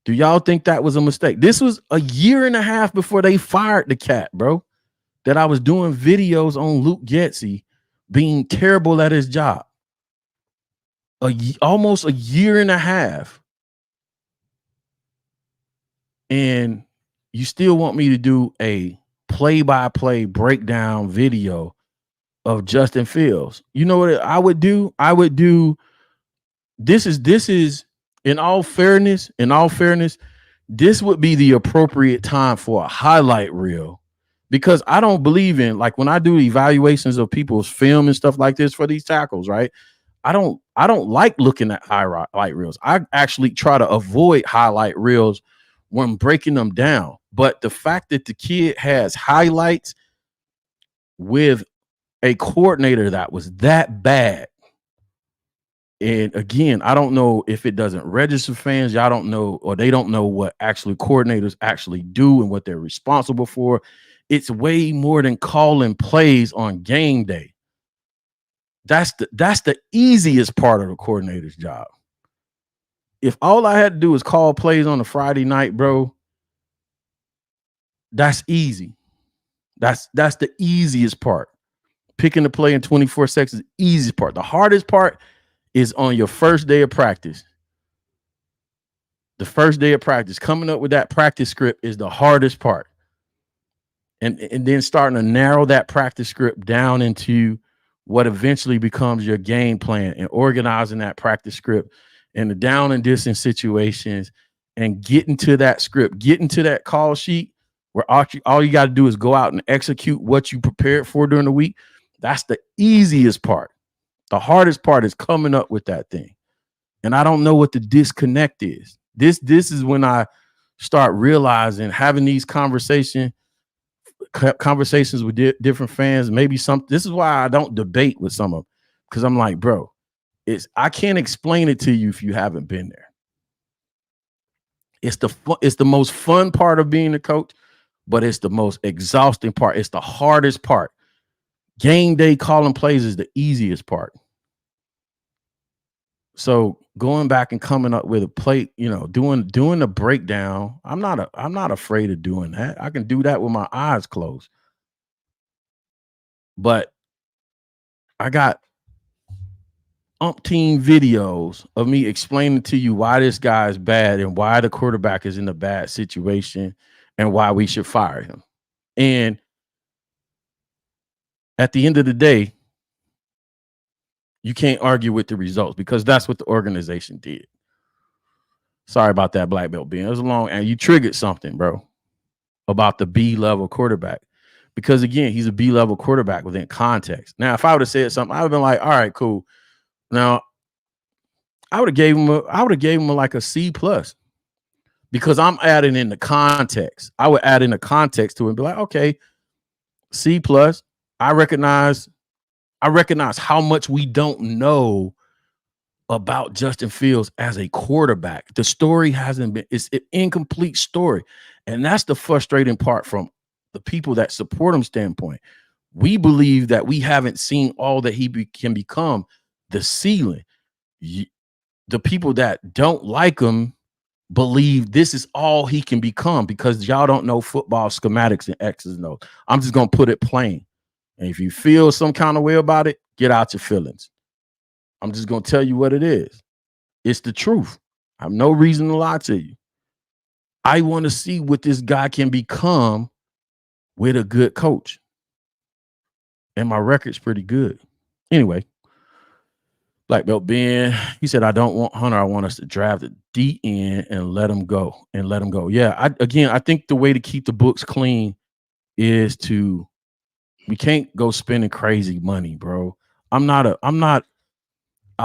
Do y'all think that was a mistake? This was a year and a half before they fired the cat, bro, that I was doing videos on Luke Getsy being terrible at his job. Almost a year and a half. And you still want me to do a play-by-play breakdown video of Justin Fields? You know what I would do? I would do this is in all fairness, this would be the appropriate time for a highlight reel, because I don't believe in, like, when I do evaluations of people's film and stuff like this for these tackles, right? I don't like looking at highlight reels. I actually try to avoid highlight reels when breaking them down. But the fact that the kid has highlights with a coordinator that was that bad, and again, I don't know if it doesn't register fans. Y'all don't know, or they don't know what actually coordinators actually do and what they're responsible for. It's way more than calling plays on game day. That's the easiest part of the coordinator's job. If all I had to do was call plays on a Friday night, bro, that's easy. That's the easiest part. Picking the play in 24 seconds is the easiest part. The hardest part is on your first day of practice. The first day of practice, coming up with that practice script is the hardest part. And then starting to narrow that practice script down into what eventually becomes your game plan and organizing that practice script in the down and distance situations and getting to that script, getting to that call sheet where all you got to do is go out and execute what you prepared for during the week. That's the easiest part. The hardest part is coming up with that thing. And I don't know what the disconnect is. This is when I start realizing, having these conversations with different fans. Maybe this is why I don't debate with some of them, because I'm like, bro, I can't explain it to you if you haven't been there. It's the most fun part of being a coach, but it's the most exhausting part. It's the hardest part. Game day calling plays is the easiest part. So going back and coming up with a play, doing the breakdown, I'm not afraid of doing that. I can do that with my eyes closed. But I got umpteen videos of me explaining to you why this guy is bad and why the quarterback is in a bad situation and why we should fire him. And at the end of the day, you can't argue with the results, because that's what the organization did. Sorry about that, black belt being. It was long, and you triggered something, bro, about the B-level quarterback. Because again, he's a B-level quarterback within context. Now, if I would have said something, I would have been like, all right, cool. Now, I would have gave him like a C+, because I'm adding in the context. I would add in the context to it and be like, okay, C+. I recognize how much we don't know about Justin Fields as a quarterback. The story it's an incomplete story. And that's the frustrating part from the people that support him standpoint. We believe that we haven't seen all that he can become, the ceiling. The people that don't like him believe this is all he can become, because y'all don't know football schematics and X's and O's. I'm just going to put it plain. And if you feel some kind of way about it, get out your feelings. I'm just going to tell you what it is. It's the truth. I have no reason to lie to you. I want to see what this guy can become with a good coach. And my record's pretty good. Anyway, Black Belt Ben, he said, I don't want Hunter. I want us to draft at the end and let him go. Yeah, I think the way to keep the books clean is we can't go spending crazy money, bro. I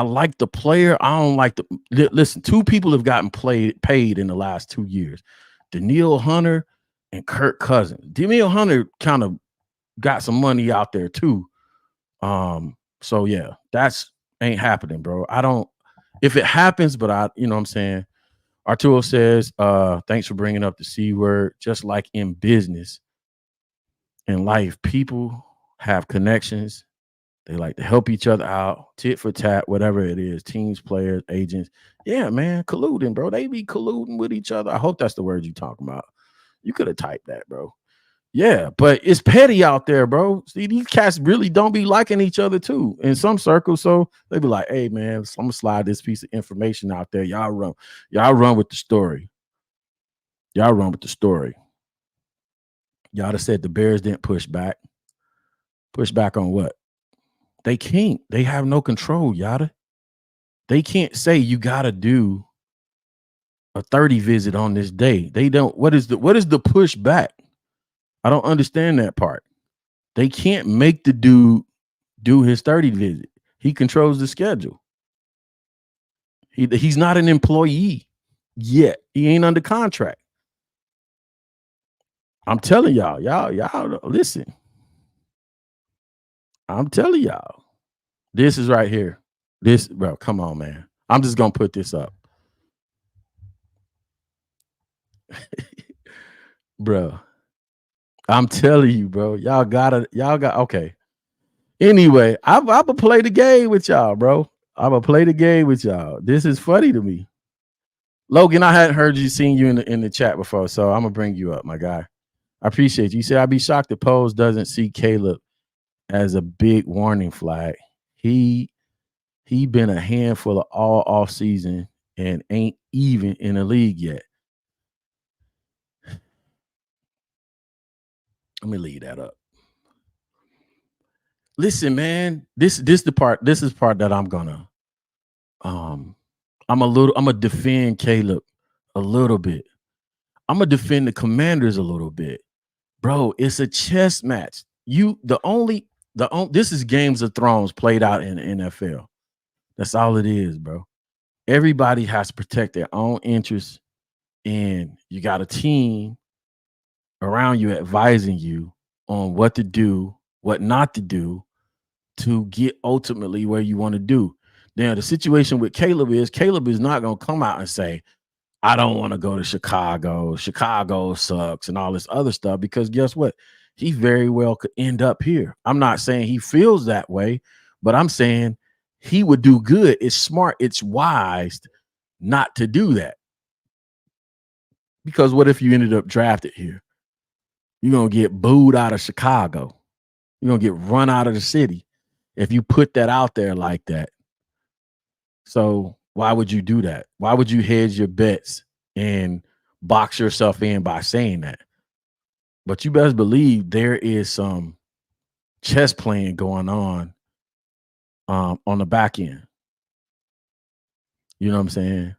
like the player. I don't like listen, two people have gotten paid in the last 2 years. Danielle Hunter and Kirk Cousins. Danielle Hunter kind of got some money out there too. So yeah, that's ain't happening, bro. If it happens, but you know what I'm saying? Arturo says, thanks for bringing up the C word. Just like in business, in life, people have connections. They like to help each other out, tit for tat, whatever it is, teams, players, agents. Yeah, man, colluding, bro. They be colluding with each other. I hope that's the word you talking about. You could have typed that, bro. Yeah, but it's petty out there, bro. See, these cats really don't be liking each other too in some circles. So they be like, hey, man, I'm gonna slide this piece of information out there. Y'all run with the story. Y'all have said the Bears didn't push back. Push back on what? They can't. They have no control, Yada. They can't say you gotta do a 30 visit on this day. They don't. What is the pushback? I don't understand that part. They can't make the dude do his 30 visit. He controls the schedule. He's not an employee yet. He ain't under contract. I'm telling y'all listen. I'm telling y'all. This is right here. This, bro, come on, man. I'm just gonna put this up. Bro. I'm telling you, bro. Y'all got okay. Anyway, I'm gonna play the game with y'all, bro. I'm gonna play the game with y'all. This is funny to me. Logan, I hadn't seen you in the chat before, so I'm gonna bring you up, my guy. I appreciate you. You said I'd be shocked if Pose doesn't see Caleb as a big warning flag. He been a handful of all off season, and ain't even in the league yet. Let me leave that up. Listen, man, this is the part that I'm gonna I'm gonna defend Caleb a little bit. I'm gonna defend the Commanders a little bit. Bro, it's a chess match. This is Games of Thrones played out in the NFL. That's all it is, bro. Everybody has to protect their own interests, and you got a team around you advising you on what to do, what not to do to get ultimately where you want to do. Now, the situation with Caleb is not going to come out and say, I don't want to go to Chicago. Chicago sucks and all this other stuff, because guess what? He very well could end up here. I'm not saying he feels that way, but I'm saying he would do good. It's smart. It's wise not to do that. Because what if you ended up drafted here? You're going to get booed out of Chicago. You're going to get run out of the city if you put that out there like that. So why would you do that? Why would you hedge your bets and box yourself in by saying that? But you best believe there is some chess playing going on the back end. You know what I'm saying?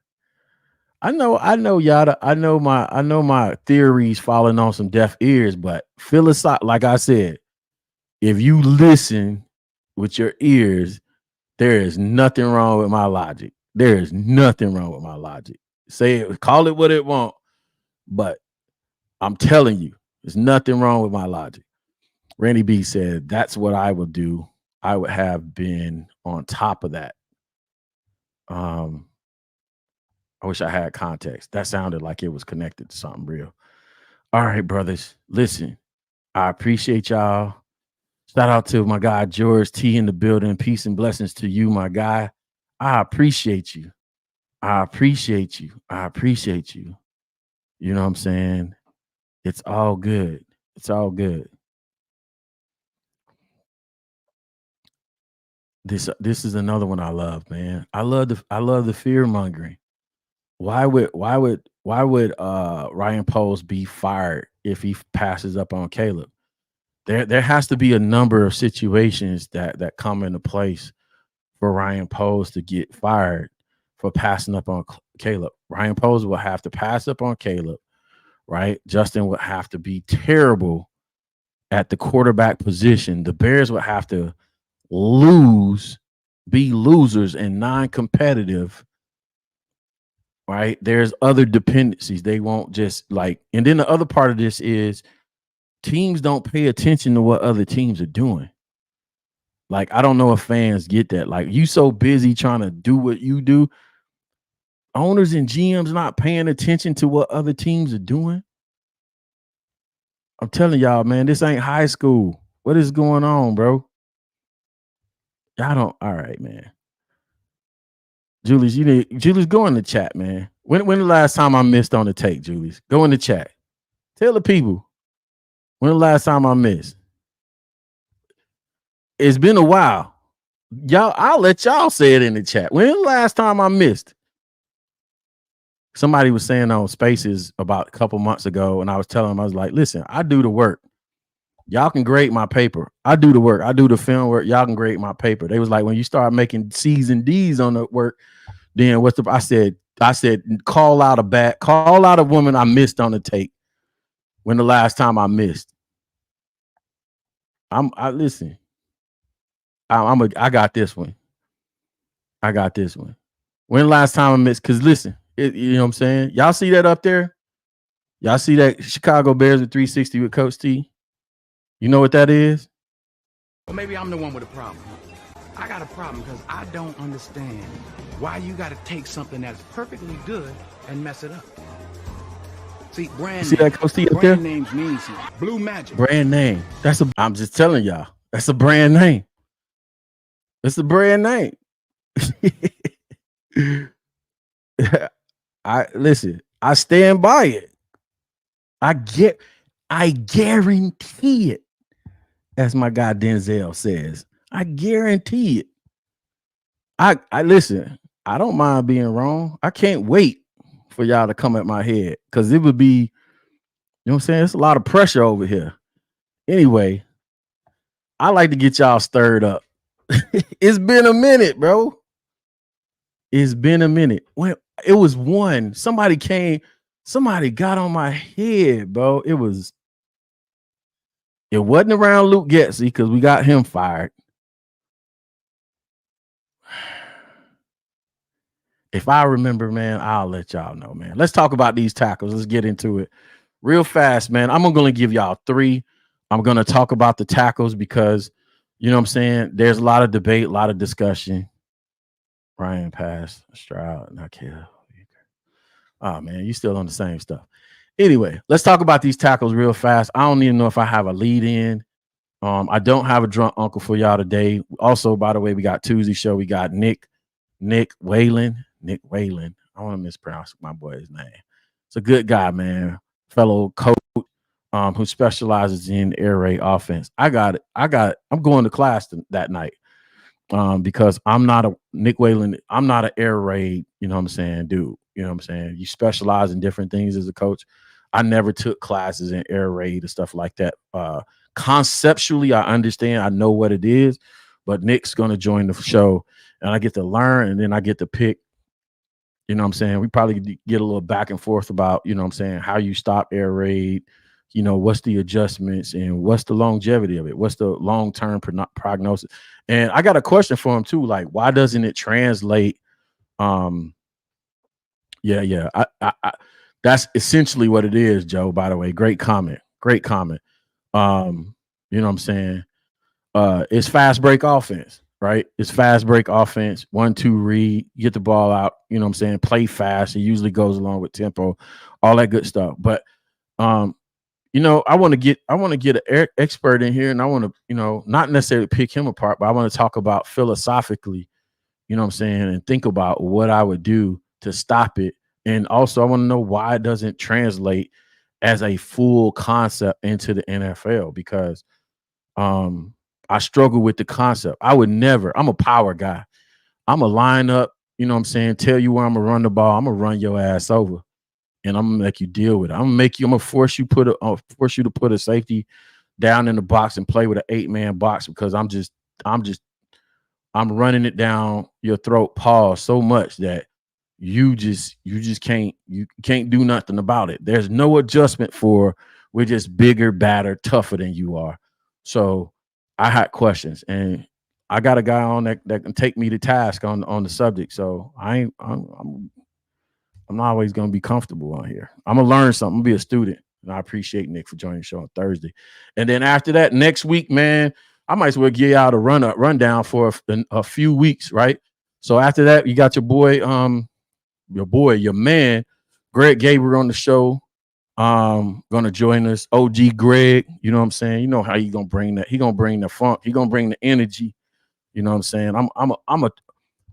I know Yada. I know my theories falling on some deaf ears, but like I said, if you listen with your ears, there is nothing wrong with my logic. There is nothing wrong with my logic. Say it, call it what it want, but I'm telling you, there's nothing wrong with my logic. Randy B said, that's what I would do. I would have been on top of that. I wish I had context. That sounded like it was connected to something real. All right, brothers. Listen, I appreciate y'all. Shout out to my guy, George T in the building. Peace and blessings to you, my guy. I appreciate you. I appreciate you. I appreciate you. You know what I'm saying? It's all good. It's all good. This is another one I love, man. I love the fear mongering. Why would Ryan Poles be fired if he passes up on Caleb? There has to be a number of situations that come into place for Ryan Poles to get fired for passing up on Caleb. Ryan Poles will have to pass up on Caleb, right? Justin would have to be terrible at the quarterback position. The Bears would have to be losers and non-competitive. Right. There's other dependencies. They won't just and then the other part of this is teams don't pay attention to what other teams are doing. I don't know if fans get that. You so busy trying to do what you do. Owners and GMs not paying attention to what other teams are doing. I'm telling y'all, man, this ain't high school. What is going on, bro? Y'all don't. All right, man. Julius, go in the chat, man. When the last time I missed on the take, Julius? Go in the chat. Tell the people. When the last time I missed? It's been a while. Y'all, I'll let y'all say it in the chat. When the last time I missed? Somebody was saying on Spaces about a couple months ago, and I was telling them, I was like, listen, I do the work. Y'all can grade my paper. I do the work. I do the film work. Y'all can grade my paper. They was like, when you start making C's and D's on the work, then what's the? I said, call out a woman I missed on the tape. When the last time I missed? Listen. I got this one. I got this one. When the last time I missed? Because listen, you know what I'm saying? Y'all see that up there? Y'all see that Chicago Bears at 360 with Coach T? You know what that is? Well, maybe I'm the one with a problem. I got a problem because I don't understand why you got to take something that's perfectly good and mess it up. See, that Coach T up there? Brand names mean something. Blue Magic. Brand name. I'm just telling y'all. That's a brand name. It's a brand name. I stand by it. I guarantee it. As my guy Denzel says, I guarantee it. I listen. I don't mind being wrong. I can't wait for y'all to come at my head because it would be, you know what I'm saying? It's a lot of pressure over here. Anyway, I like to get y'all stirred up. It's been a minute, bro. It's been a minute. When it was one, somebody got on my head, bro. It wasn't around Luke Getsy because we got him fired. If I remember, man, I'll let y'all know, man. Let's talk about these tackles. Let's get into it real fast, man. I'm going to give y'all 3. I'm going to talk about the tackles because, you know what I'm saying, there's a lot of debate, a lot of discussion. Ryan passed, Stroud, not kill. Oh, man, you still on the same stuff. Anyway, let's talk about these tackles real fast. I don't even know if I have a lead in. I don't have a drunk uncle for y'all today. Also, by the way, we got Tuesday show. We got Nick Whalen. I want to mispronounce my boy's name. It's a good guy, man. Fellow coach who specializes in air raid offense. I'm going to class that night because I'm not a Nick Whalen. I'm not an air raid, you know what I'm saying, dude. You know what I'm saying? You specialize in different things as a coach. I never took classes in air raid and stuff like that. Conceptually, I understand. I know what it is, but Nick's going to join the show and I get to learn and then I get to pick. You know what I'm saying? We probably get a little back and forth about, you know what I'm saying, how you stop air raid, you know, what's the adjustments and what's the longevity of it? What's the long-term prognosis? And I got a question for him too. Like, why doesn't it translate? Yeah. That's essentially what it is, Joe, by the way. Great comment. You know what I'm saying? It's fast break offense, right? It's fast break offense. 1-2 read, get the ball out, you know what I'm saying? Play fast. It usually goes along with tempo, all that good stuff. But you know, I want to get an expert in here and I want to, you know, not necessarily pick him apart, but I want to talk about philosophically, you know what I'm saying, and think about what I would do to stop it. And also I want to know why it doesn't translate as a full concept into the NFL because I struggle with the concept. I would never, I'm a power guy. I'm a line up, you know what I'm saying, tell you where I'm gonna run the ball, I'm gonna run your ass over. And I'm gonna make you deal with it. I'm gonna force you to put a safety down in the box and play with an 8-man box because I'm running it down your throat, pause so much that you can't do nothing about it. There's no adjustment for we're just bigger, badder, tougher than you are. So I had questions and I got a guy on that can take me to task on the subject. So I'm not always going to be comfortable on here. I'm going to learn something. I'm going to be a student. And I appreciate Nick for joining the show on Thursday. And then after that, next week, man, I might as well give y'all a rundown for a few weeks, right? So after that, you got your man, Greg Gabriel on the show. Gonna join us. OG Greg, you know what I'm saying? You know how he gonna bring that. He gonna bring the funk. He gonna bring the energy. You know what I'm saying?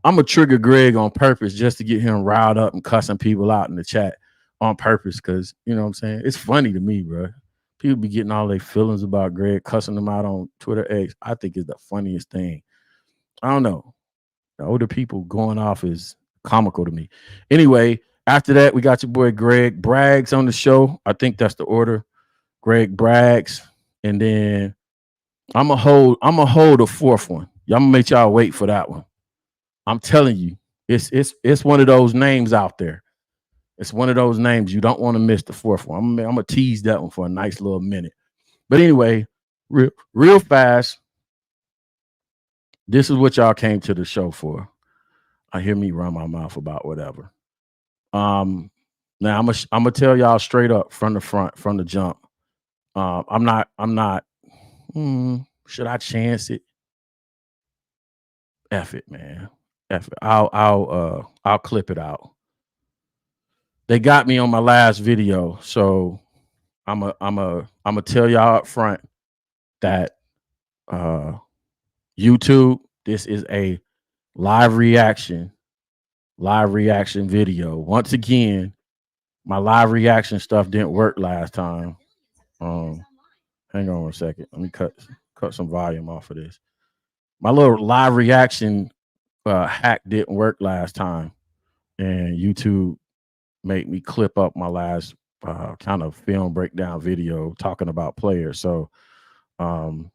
I'm a trigger Greg on purpose just to get him riled up and cussing people out in the chat on purpose because, you know what I'm saying? It's funny to me, bro. People be getting all their feelings about Greg, cussing them out on Twitter X. I think it's the funniest thing. I don't know. The older people going off is comical to me. Anyway, after that, we got your boy Greg Braggs on the show. I think that's the order. Greg Braggs. And then I'm gonna hold a fourth one. Y'all gonna make y'all wait for that one. I'm telling you, it's one of those names out there. It's one of those names you don't want to miss the fourth one. I'm gonna tease that one for a nice little minute. But anyway, real fast. This is what y'all came to the show for. I hear me run my mouth about whatever. Now I'm gonna tell y'all straight up from the front, from the jump. I'm not. Should I chance it? F it, man. F it. I'll clip it out. They got me on my last video, so I'm a tell y'all up front that YouTube, this is a live reaction video. Once again, my live reaction stuff didn't work last time. Hang on a second. Let me cut some volume off of this. My little live reaction hack didn't work last time, and YouTube made me clip up my last kind of film breakdown video talking about players. So, um,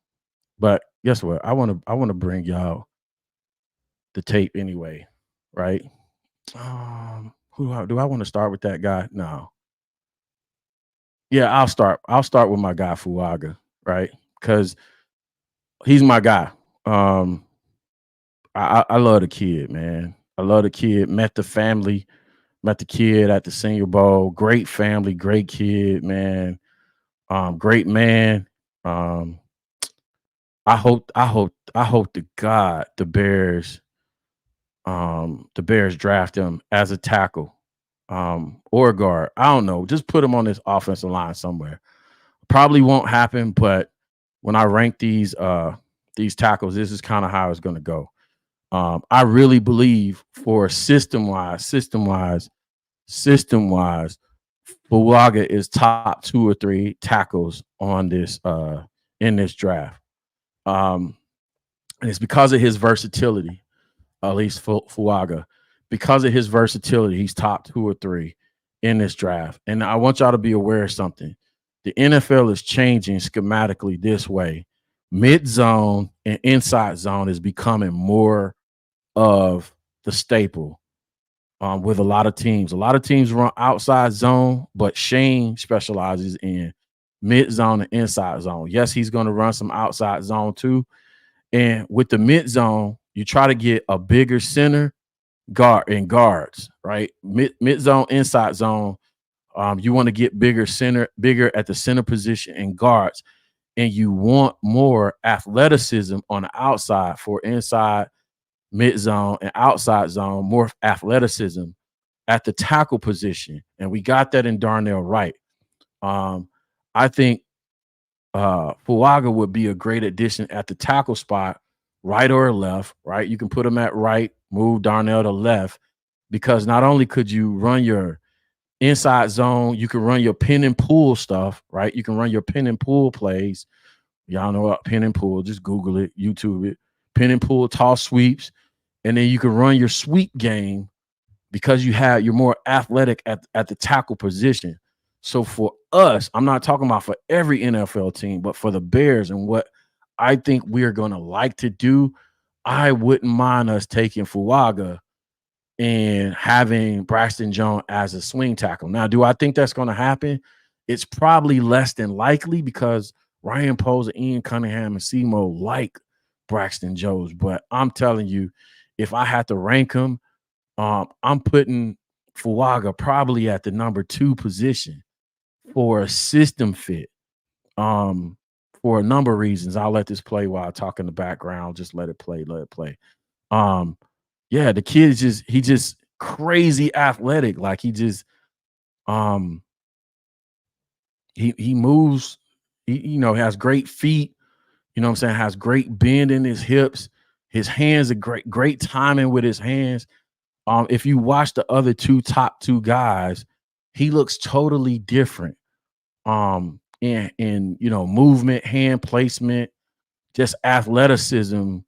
but guess what? I want to bring y'all the tape anyway, right? Do I want to start with that guy? No. Yeah, I'll start. I'll start with my guy Fuaga, right? Because he's my guy. Um, I love the kid, man. I love the kid. Met the family, met the kid at the Senior Bowl. Great family, great kid, man. Great man. Um, I hope to God the Bears draft him as a tackle, or a guard. I don't know. Just put him on this offensive line somewhere. Probably won't happen, but when I rank these tackles, this is kind of how it's going to go. I really believe for system wise, Fuaga is top 2 or 3 tackles on this in this draft. Um, and it's because of his versatility, at least Fuaga. Because of his versatility, he's top 2 or 3 in this draft. And I want y'all to be aware of something. The NFL is changing schematically this way. Mid zone and inside zone is becoming more of the staple with a lot of teams. A lot of teams run outside zone, but Shane specializes in mid zone and inside zone. Yes, he's going to run some outside zone too. And with the mid zone, you try to get a bigger center guard and guards, right? Mid zone, inside zone. You want to get bigger at the center position and guards, and you want more athleticism on the outside for inside, mid zone, and outside zone, more athleticism at the tackle position. And we got that in Darnell Wright. I think Fuaga would be a great addition at the tackle spot, right or left, right? You can put him at right, move Darnell to left, because not only could you run your inside zone, you can run your pin and pull stuff, right? You can run your pin and pull plays. Y'all know what pin and pull, just Google it, YouTube it. Pin and pull, toss sweeps, and then you can run your sweep game because you're more athletic at the tackle position. So for us, I'm not talking about for every NFL team, but for the Bears and what I think we're going to like to do, I wouldn't mind us taking Fuaga and having Braxton Jones as a swing tackle. Now, do I think that's going to happen? It's probably less than likely because Ryan Poles, Ian Cunningham, and Semo like Braxton Jones. But I'm telling you, if I had to rank them, I'm putting Fuaga probably at the number 2 position for a system fit. For a number of reasons. I'll let this play while I talk in the background. Just let it play. Yeah, the kid is just crazy athletic. Like he moves, he has great feet, you know what I'm saying, has great bend in his hips. His hands are great timing with his hands. If you watch the other top two guys, he looks totally different. In movement, hand placement, just athleticism.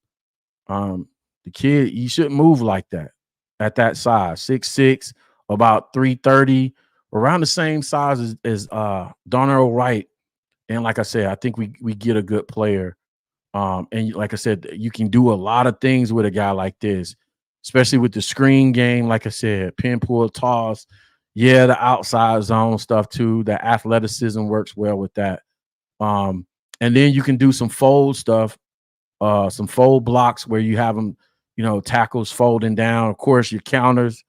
The kid, you shouldn't move like that at that size. 6'6", about 330, around the same size as Darnell Wright. And like I said, I think we get a good player. And like I said, you can do a lot of things with a guy like this, especially with the screen game. Like I said, pin, pull, toss. Yeah, the outside zone stuff too. The athleticism works well with that. And then you can do some fold stuff, some fold blocks where you have them, tackles folding down. Of course, your counters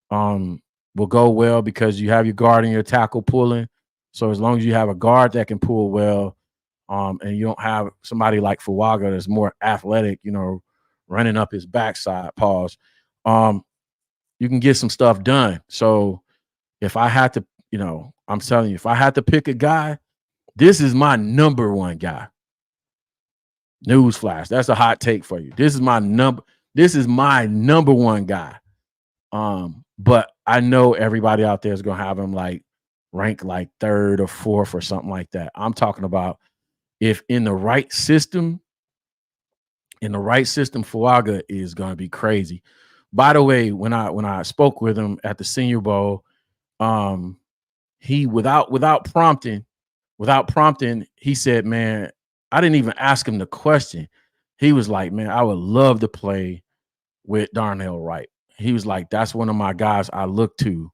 will go well because you have your guard and your tackle pulling. So as long as you have a guard that can pull well, and you don't have somebody like Fuaga that's more athletic, running up his backside, you can get some stuff done. So if I had to, I'm telling you, if I had to pick a guy, this is my number 1 guy. Newsflash. That's a hot take for you. This is my number 1 guy. But I know everybody out there is going to have him rank 3rd or 4th or something like that. I'm talking about if in the right system, in the right system, Fuaga is going to be crazy. By the way, when I spoke with him at the Senior Bowl, he without prompting, he said, "Man, I didn't even ask him the question." He was like, "Man, I would love to play with Darnell Wright." He was like, "That's one of my guys I look to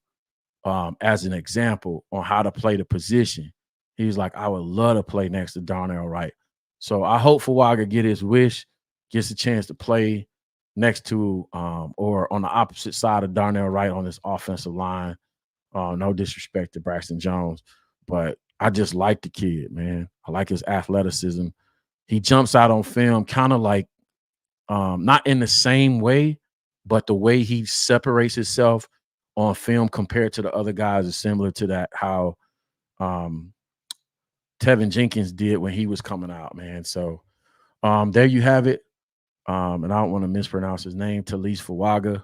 as an example on how to play the position." He was like, "I would love to play next to Darnell Wright." So I hope Fuaga get his wish, gets a chance to play next to or on the opposite side of Darnell Wright on this offensive line. No disrespect to Braxton Jones, but I just like the kid, man. I like his athleticism. He jumps out on film kind of like not in the same way, but the way he separates himself on film compared to the other guys is similar to that how Tevin Jenkins did when he was coming out, man. So there you have it. And I don't want to mispronounce his name. Talise Fuaga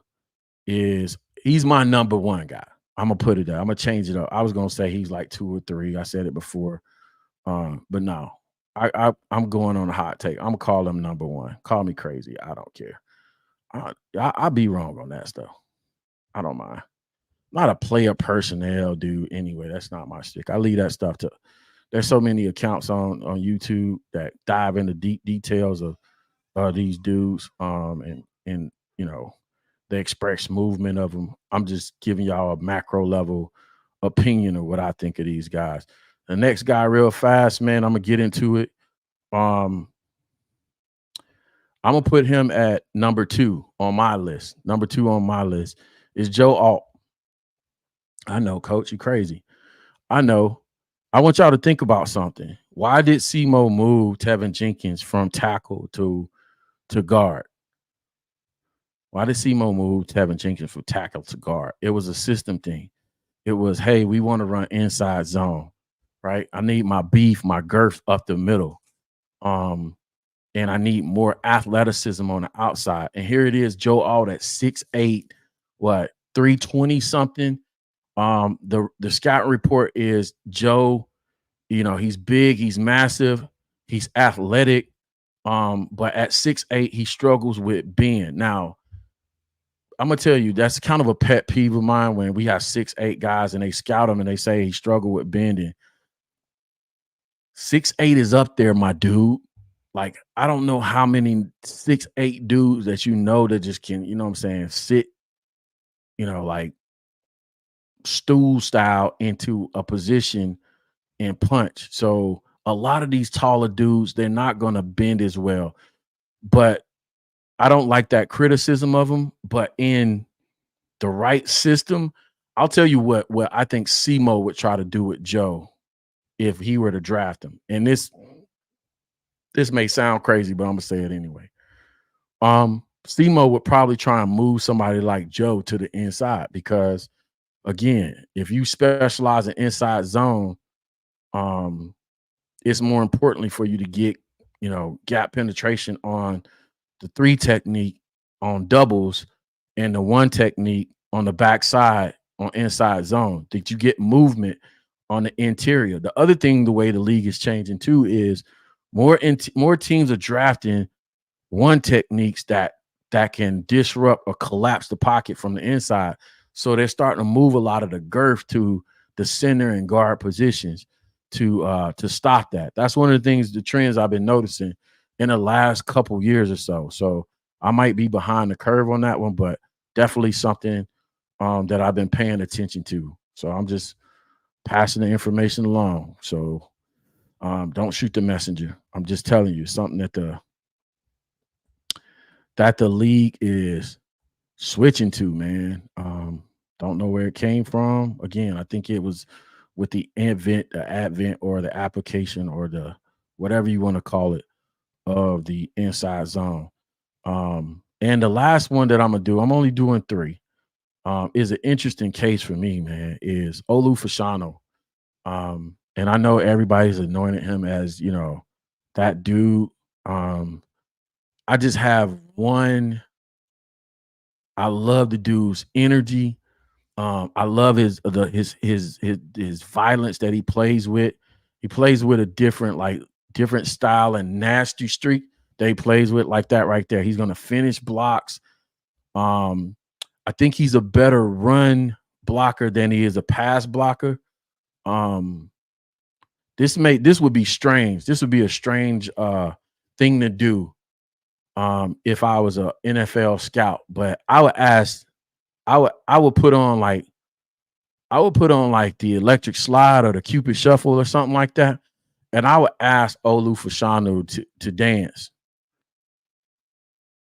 he's my number one guy. I'm gonna put it there. I'm gonna change it up. I was gonna say he's like 2 or 3. I said it before, but no, I'm going on a hot take. I'm gonna call him number 1. Call me crazy. I don't care. I'll be wrong on that stuff. I don't mind. Not a player personnel dude anyway. That's not my stick. I leave that stuff to. There's so many accounts on YouTube that dive into deep details of these dudes, and you know the express movement of them. I'm just giving y'all a macro level opinion of what I think of these guys. The next guy, real fast, man, I'm gonna get into it. I'm gonna put him at number 2 on my list. Number 2 on my list is Joe Alt. I know, coach, you crazy. I know. I want y'all to think about something. Why did SEMO move Tevin Jenkins from tackle to guard? Why did SEMO move Tevin Jenkins from tackle to guard? It was a system thing. It was, hey, we want to run inside zone, right? I need my beef, my girth up the middle. And I need more athleticism on the outside. And here it is, Joe Alt at 6'8", 320 something. The scout report is Joe, he's big, he's massive, he's athletic. But at 6'8", he struggles with bend. Now, I'm gonna tell you, that's kind of a pet peeve of mine when we have 6'8" guys and they scout him and they say he struggled with bending. 6'8" is up there, my dude. Like, I don't know how many 6'8" dudes that that just can, sit, like stool style into a position and punch. So a lot of these taller dudes, they're not going to bend as well. But I don't like that criticism of them. But in the right system, I'll tell you what I think SEMO would try to do with Joe if he were to draft him. And this may sound crazy, but I'm gonna say it anyway. SEMO would probably try and move somebody like Joe to the inside because, again, if you specialize in inside zone, it's more importantly for you to get, gap penetration on the 3 technique on doubles and the 1 technique on the backside on inside zone, that you get movement on the interior. The other thing, the way the league is changing too, is more teams are drafting 1 techniques that can disrupt or collapse the pocket from the inside. So they're starting to move a lot of the girth to the center and guard positions to stop that. That's one of the things, the trends I've been noticing in the last couple years or so. So I might be behind the curve on that one, but definitely something that I've been paying attention to. So I'm just passing the information along. So don't shoot the messenger. I'm just telling you something that the league is switching to, man. Don't know where it came from. Again, I think it was with the advent or the application or the whatever you want to call it of the inside zone. And the last one that I'm gonna do, I'm only doing 3, is an interesting case for me, man, is Olu Fashanu. And I know everybody's anointed him as, that dude. I just have one. I love the dude's energy. I love his violence that he plays with. He plays with a different style and nasty streak Day plays with like that right there. He's gonna finish blocks. I think he's a better run blocker than he is a pass blocker. Um, this would be strange. This would be a strange thing to do if I was a NFL scout. But I would put on like the electric slide or the Cupid shuffle or something like that, and I would ask Olu Fashanu to dance.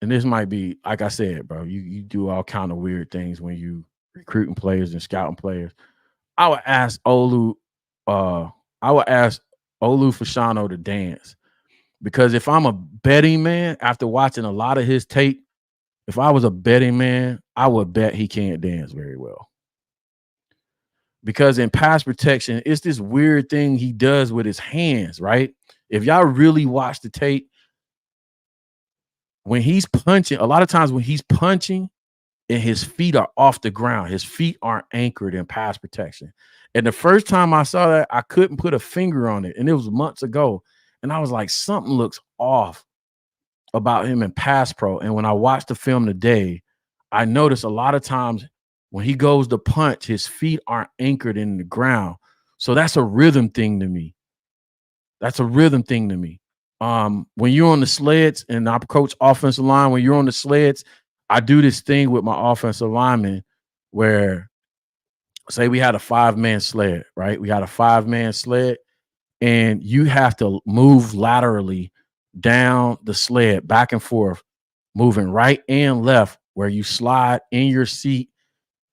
And this might be, like I said, bro, you do all kind of weird things when you recruiting players and scouting players. I would ask Olu Fashanu to dance. Because if I'm a betting man, after watching a lot of his tape, if I was a betting man, I would bet he can't dance very well. Because in pass protection, it's this weird thing he does with his hands, right? If y'all really watch the tape, when he's punching, a lot of times when he's punching and his feet are off the ground, his feet aren't anchored in pass protection. And the first time I saw that, I couldn't put a finger on it. And it was months ago. And I was like, something looks off about him in pass pro. And when I watched the film today, I noticed a lot of times when he goes to punch, his feet aren't anchored in the ground. So that's a rhythm thing to me. When you're on the sleds, and I coach offensive line, when you're on the sleds, I do this thing with my offensive linemen where, say we had a 5-man sled, right? We had a 5-man sled, and you have to move laterally down the sled, back and forth, moving right and left, where you slide in your seat,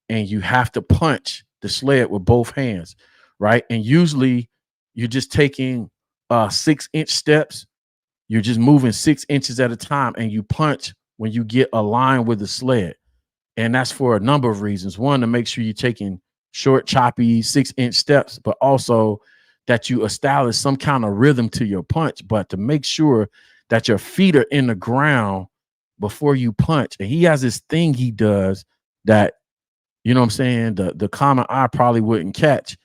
and you have to punch the sled with both hands, right? And usually you're just taking 6-inch steps. You're just moving 6 inches at a time, and you punch when you get aligned with the sled. And that's for a number of reasons. One, to make sure you're taking short, choppy 6-inch steps, but also that you establish some kind of rhythm to your punch, but to make sure that your feet are in the ground before you punch. And he has this thing he does that, you know what I'm saying, the common eye probably wouldn't catch,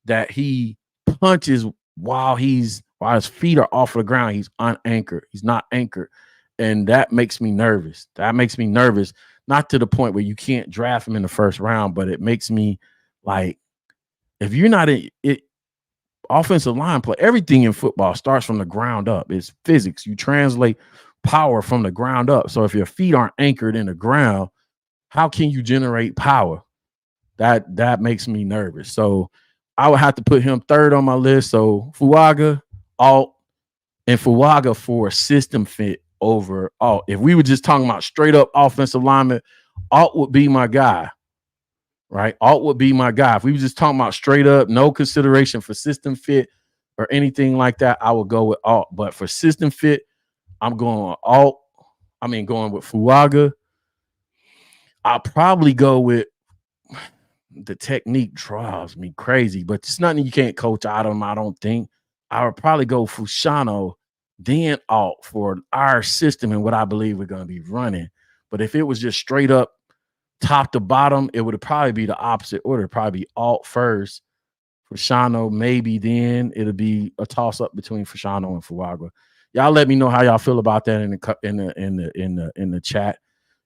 that he punches while his feet are off the ground. He's unanchored. He's not anchored. And that makes me nervous. Not to the point where you can't draft him in the first round, but it makes me like, if you're not offensive line play, everything in football starts from the ground up. It's physics. You translate power from the ground up. So if your feet aren't anchored in the ground, how can you generate power? That makes me nervous. So I would have to put him third on my list. So Fuaga, Alt, and Fuaga for system fit over Alt. If we were just talking about straight up offensive lineman, Alt would be my guy, right? Alt would be my guy. If we were just talking about straight up, no consideration for system fit or anything like that, I would go with Alt. But for system fit, I'm going with Alt. Going with Fuaga. I'll probably go with, the technique drives me crazy, but it's nothing you can't coach out of him, I don't think. I would probably go Fashanu, then Alt for our system and what I believe we're going to be running. But if it was just straight up top to bottom, it would probably be the opposite order. It'd probably be Alt first, Fashanu, maybe then it'll be a toss up between Fashanu and Fuaga. Y'all let me know how y'all feel about that in the chat.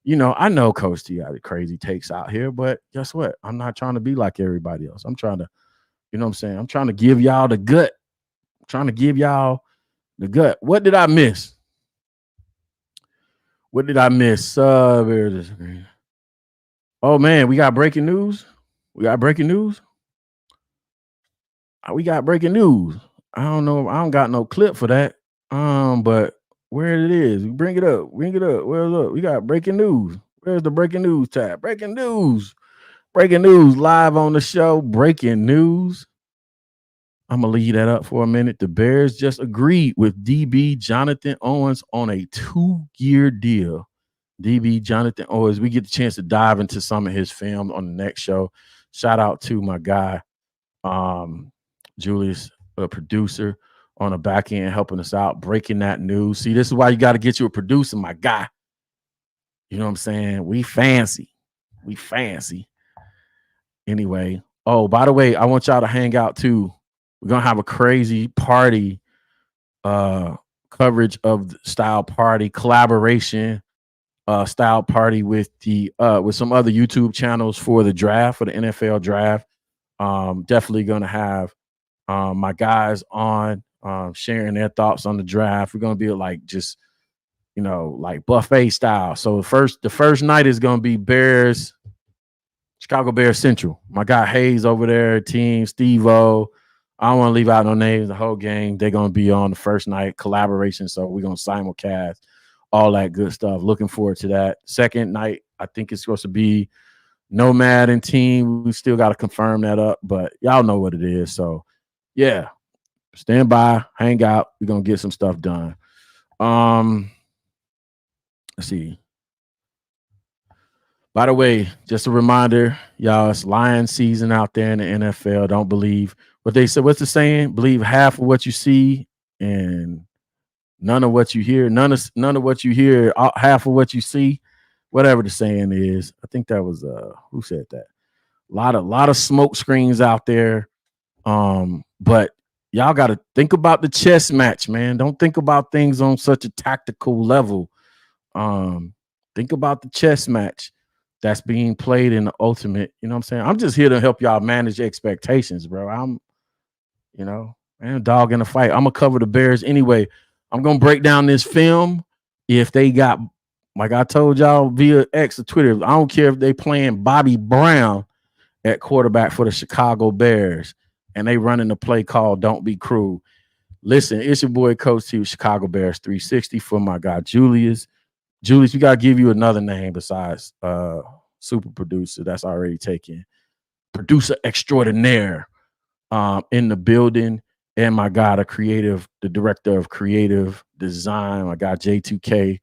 You know, I know Coach T got crazy takes out here, but guess what? I'm not trying to be like everybody else. I'm trying to, you know what I'm saying? I'm trying to give y'all the gut. What did I miss? Oh, man, we got breaking news. We got breaking news. I don't know. I don't got no clip for that. But where it is, bring it up. Well, look, we got breaking news. Where's the breaking news tab? Breaking news live on the show. Breaking news. I'm gonna leave that up for a minute. The Bears just agreed with DB Jonathan Owens on a 2-year deal. DB Jonathan Owens. We get the chance to dive into some of his film on the next show. Shout out to my guy, Julius, a producer on the back end, helping us out, breaking that news. See, this is why you got to get you a producer, my guy. You know what I'm saying? We fancy. Anyway, oh, by the way, I want y'all to hang out too. We're going to have a crazy party coverage of the style party collaboration style party with the with some other YouTube channels for the draft, for the NFL draft. Definitely gonna have my guys on sharing their thoughts on the draft. We're gonna be like just like buffet style. So the first night is gonna be Chicago Bears Central. My guy Hayes over there, team Steve O. I don't want to leave out no names. The whole game, they're gonna be on the first night collaboration. So we're gonna simulcast all that good stuff. Looking forward to that. Second night, I think it's supposed to be Nomad and team. We still got to confirm that up, but y'all know what it is. So yeah, stand by, hang out. We're gonna get some stuff done. Let's see. By the way, just a reminder, y'all, it's lion season out there in the NFL. Don't believe what they said. What's the saying? Believe half of what you see and none of what you hear. None of what you hear, half of what you see. Whatever the saying is. I think that was who said that? A lot of smoke screens out there. But y'all got to think about the chess match, man. Don't think about things on such a tactical level. Think about the chess match that's being played in the ultimate. You know what I'm saying? I'm just here to help y'all manage expectations, bro. I'm dog in a fight. I'm gonna cover the Bears anyway. I'm gonna break down this film. If they got, like I told y'all via X or Twitter, I don't care if they playing Bobby Brown at quarterback for the Chicago Bears and they running the play called "Don't Be Cruel." Listen, it's your boy Coach T with Chicago Bears 360 for my guy Julius. Julius, we gotta give you another name besides super producer. That's already taken. Producer extraordinaire in the building. And my God, the director of creative design, my guy J2K.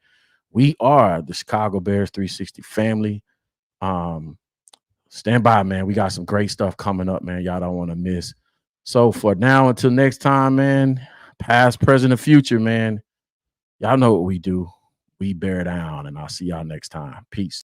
We are the Chicago Bears 360 family. Stand by, man. We got some great stuff coming up, man. Y'all don't want to miss. So for now, until next time, man, past, present, and future, man, y'all know what we do. We bear down, and I'll see y'all next time. Peace.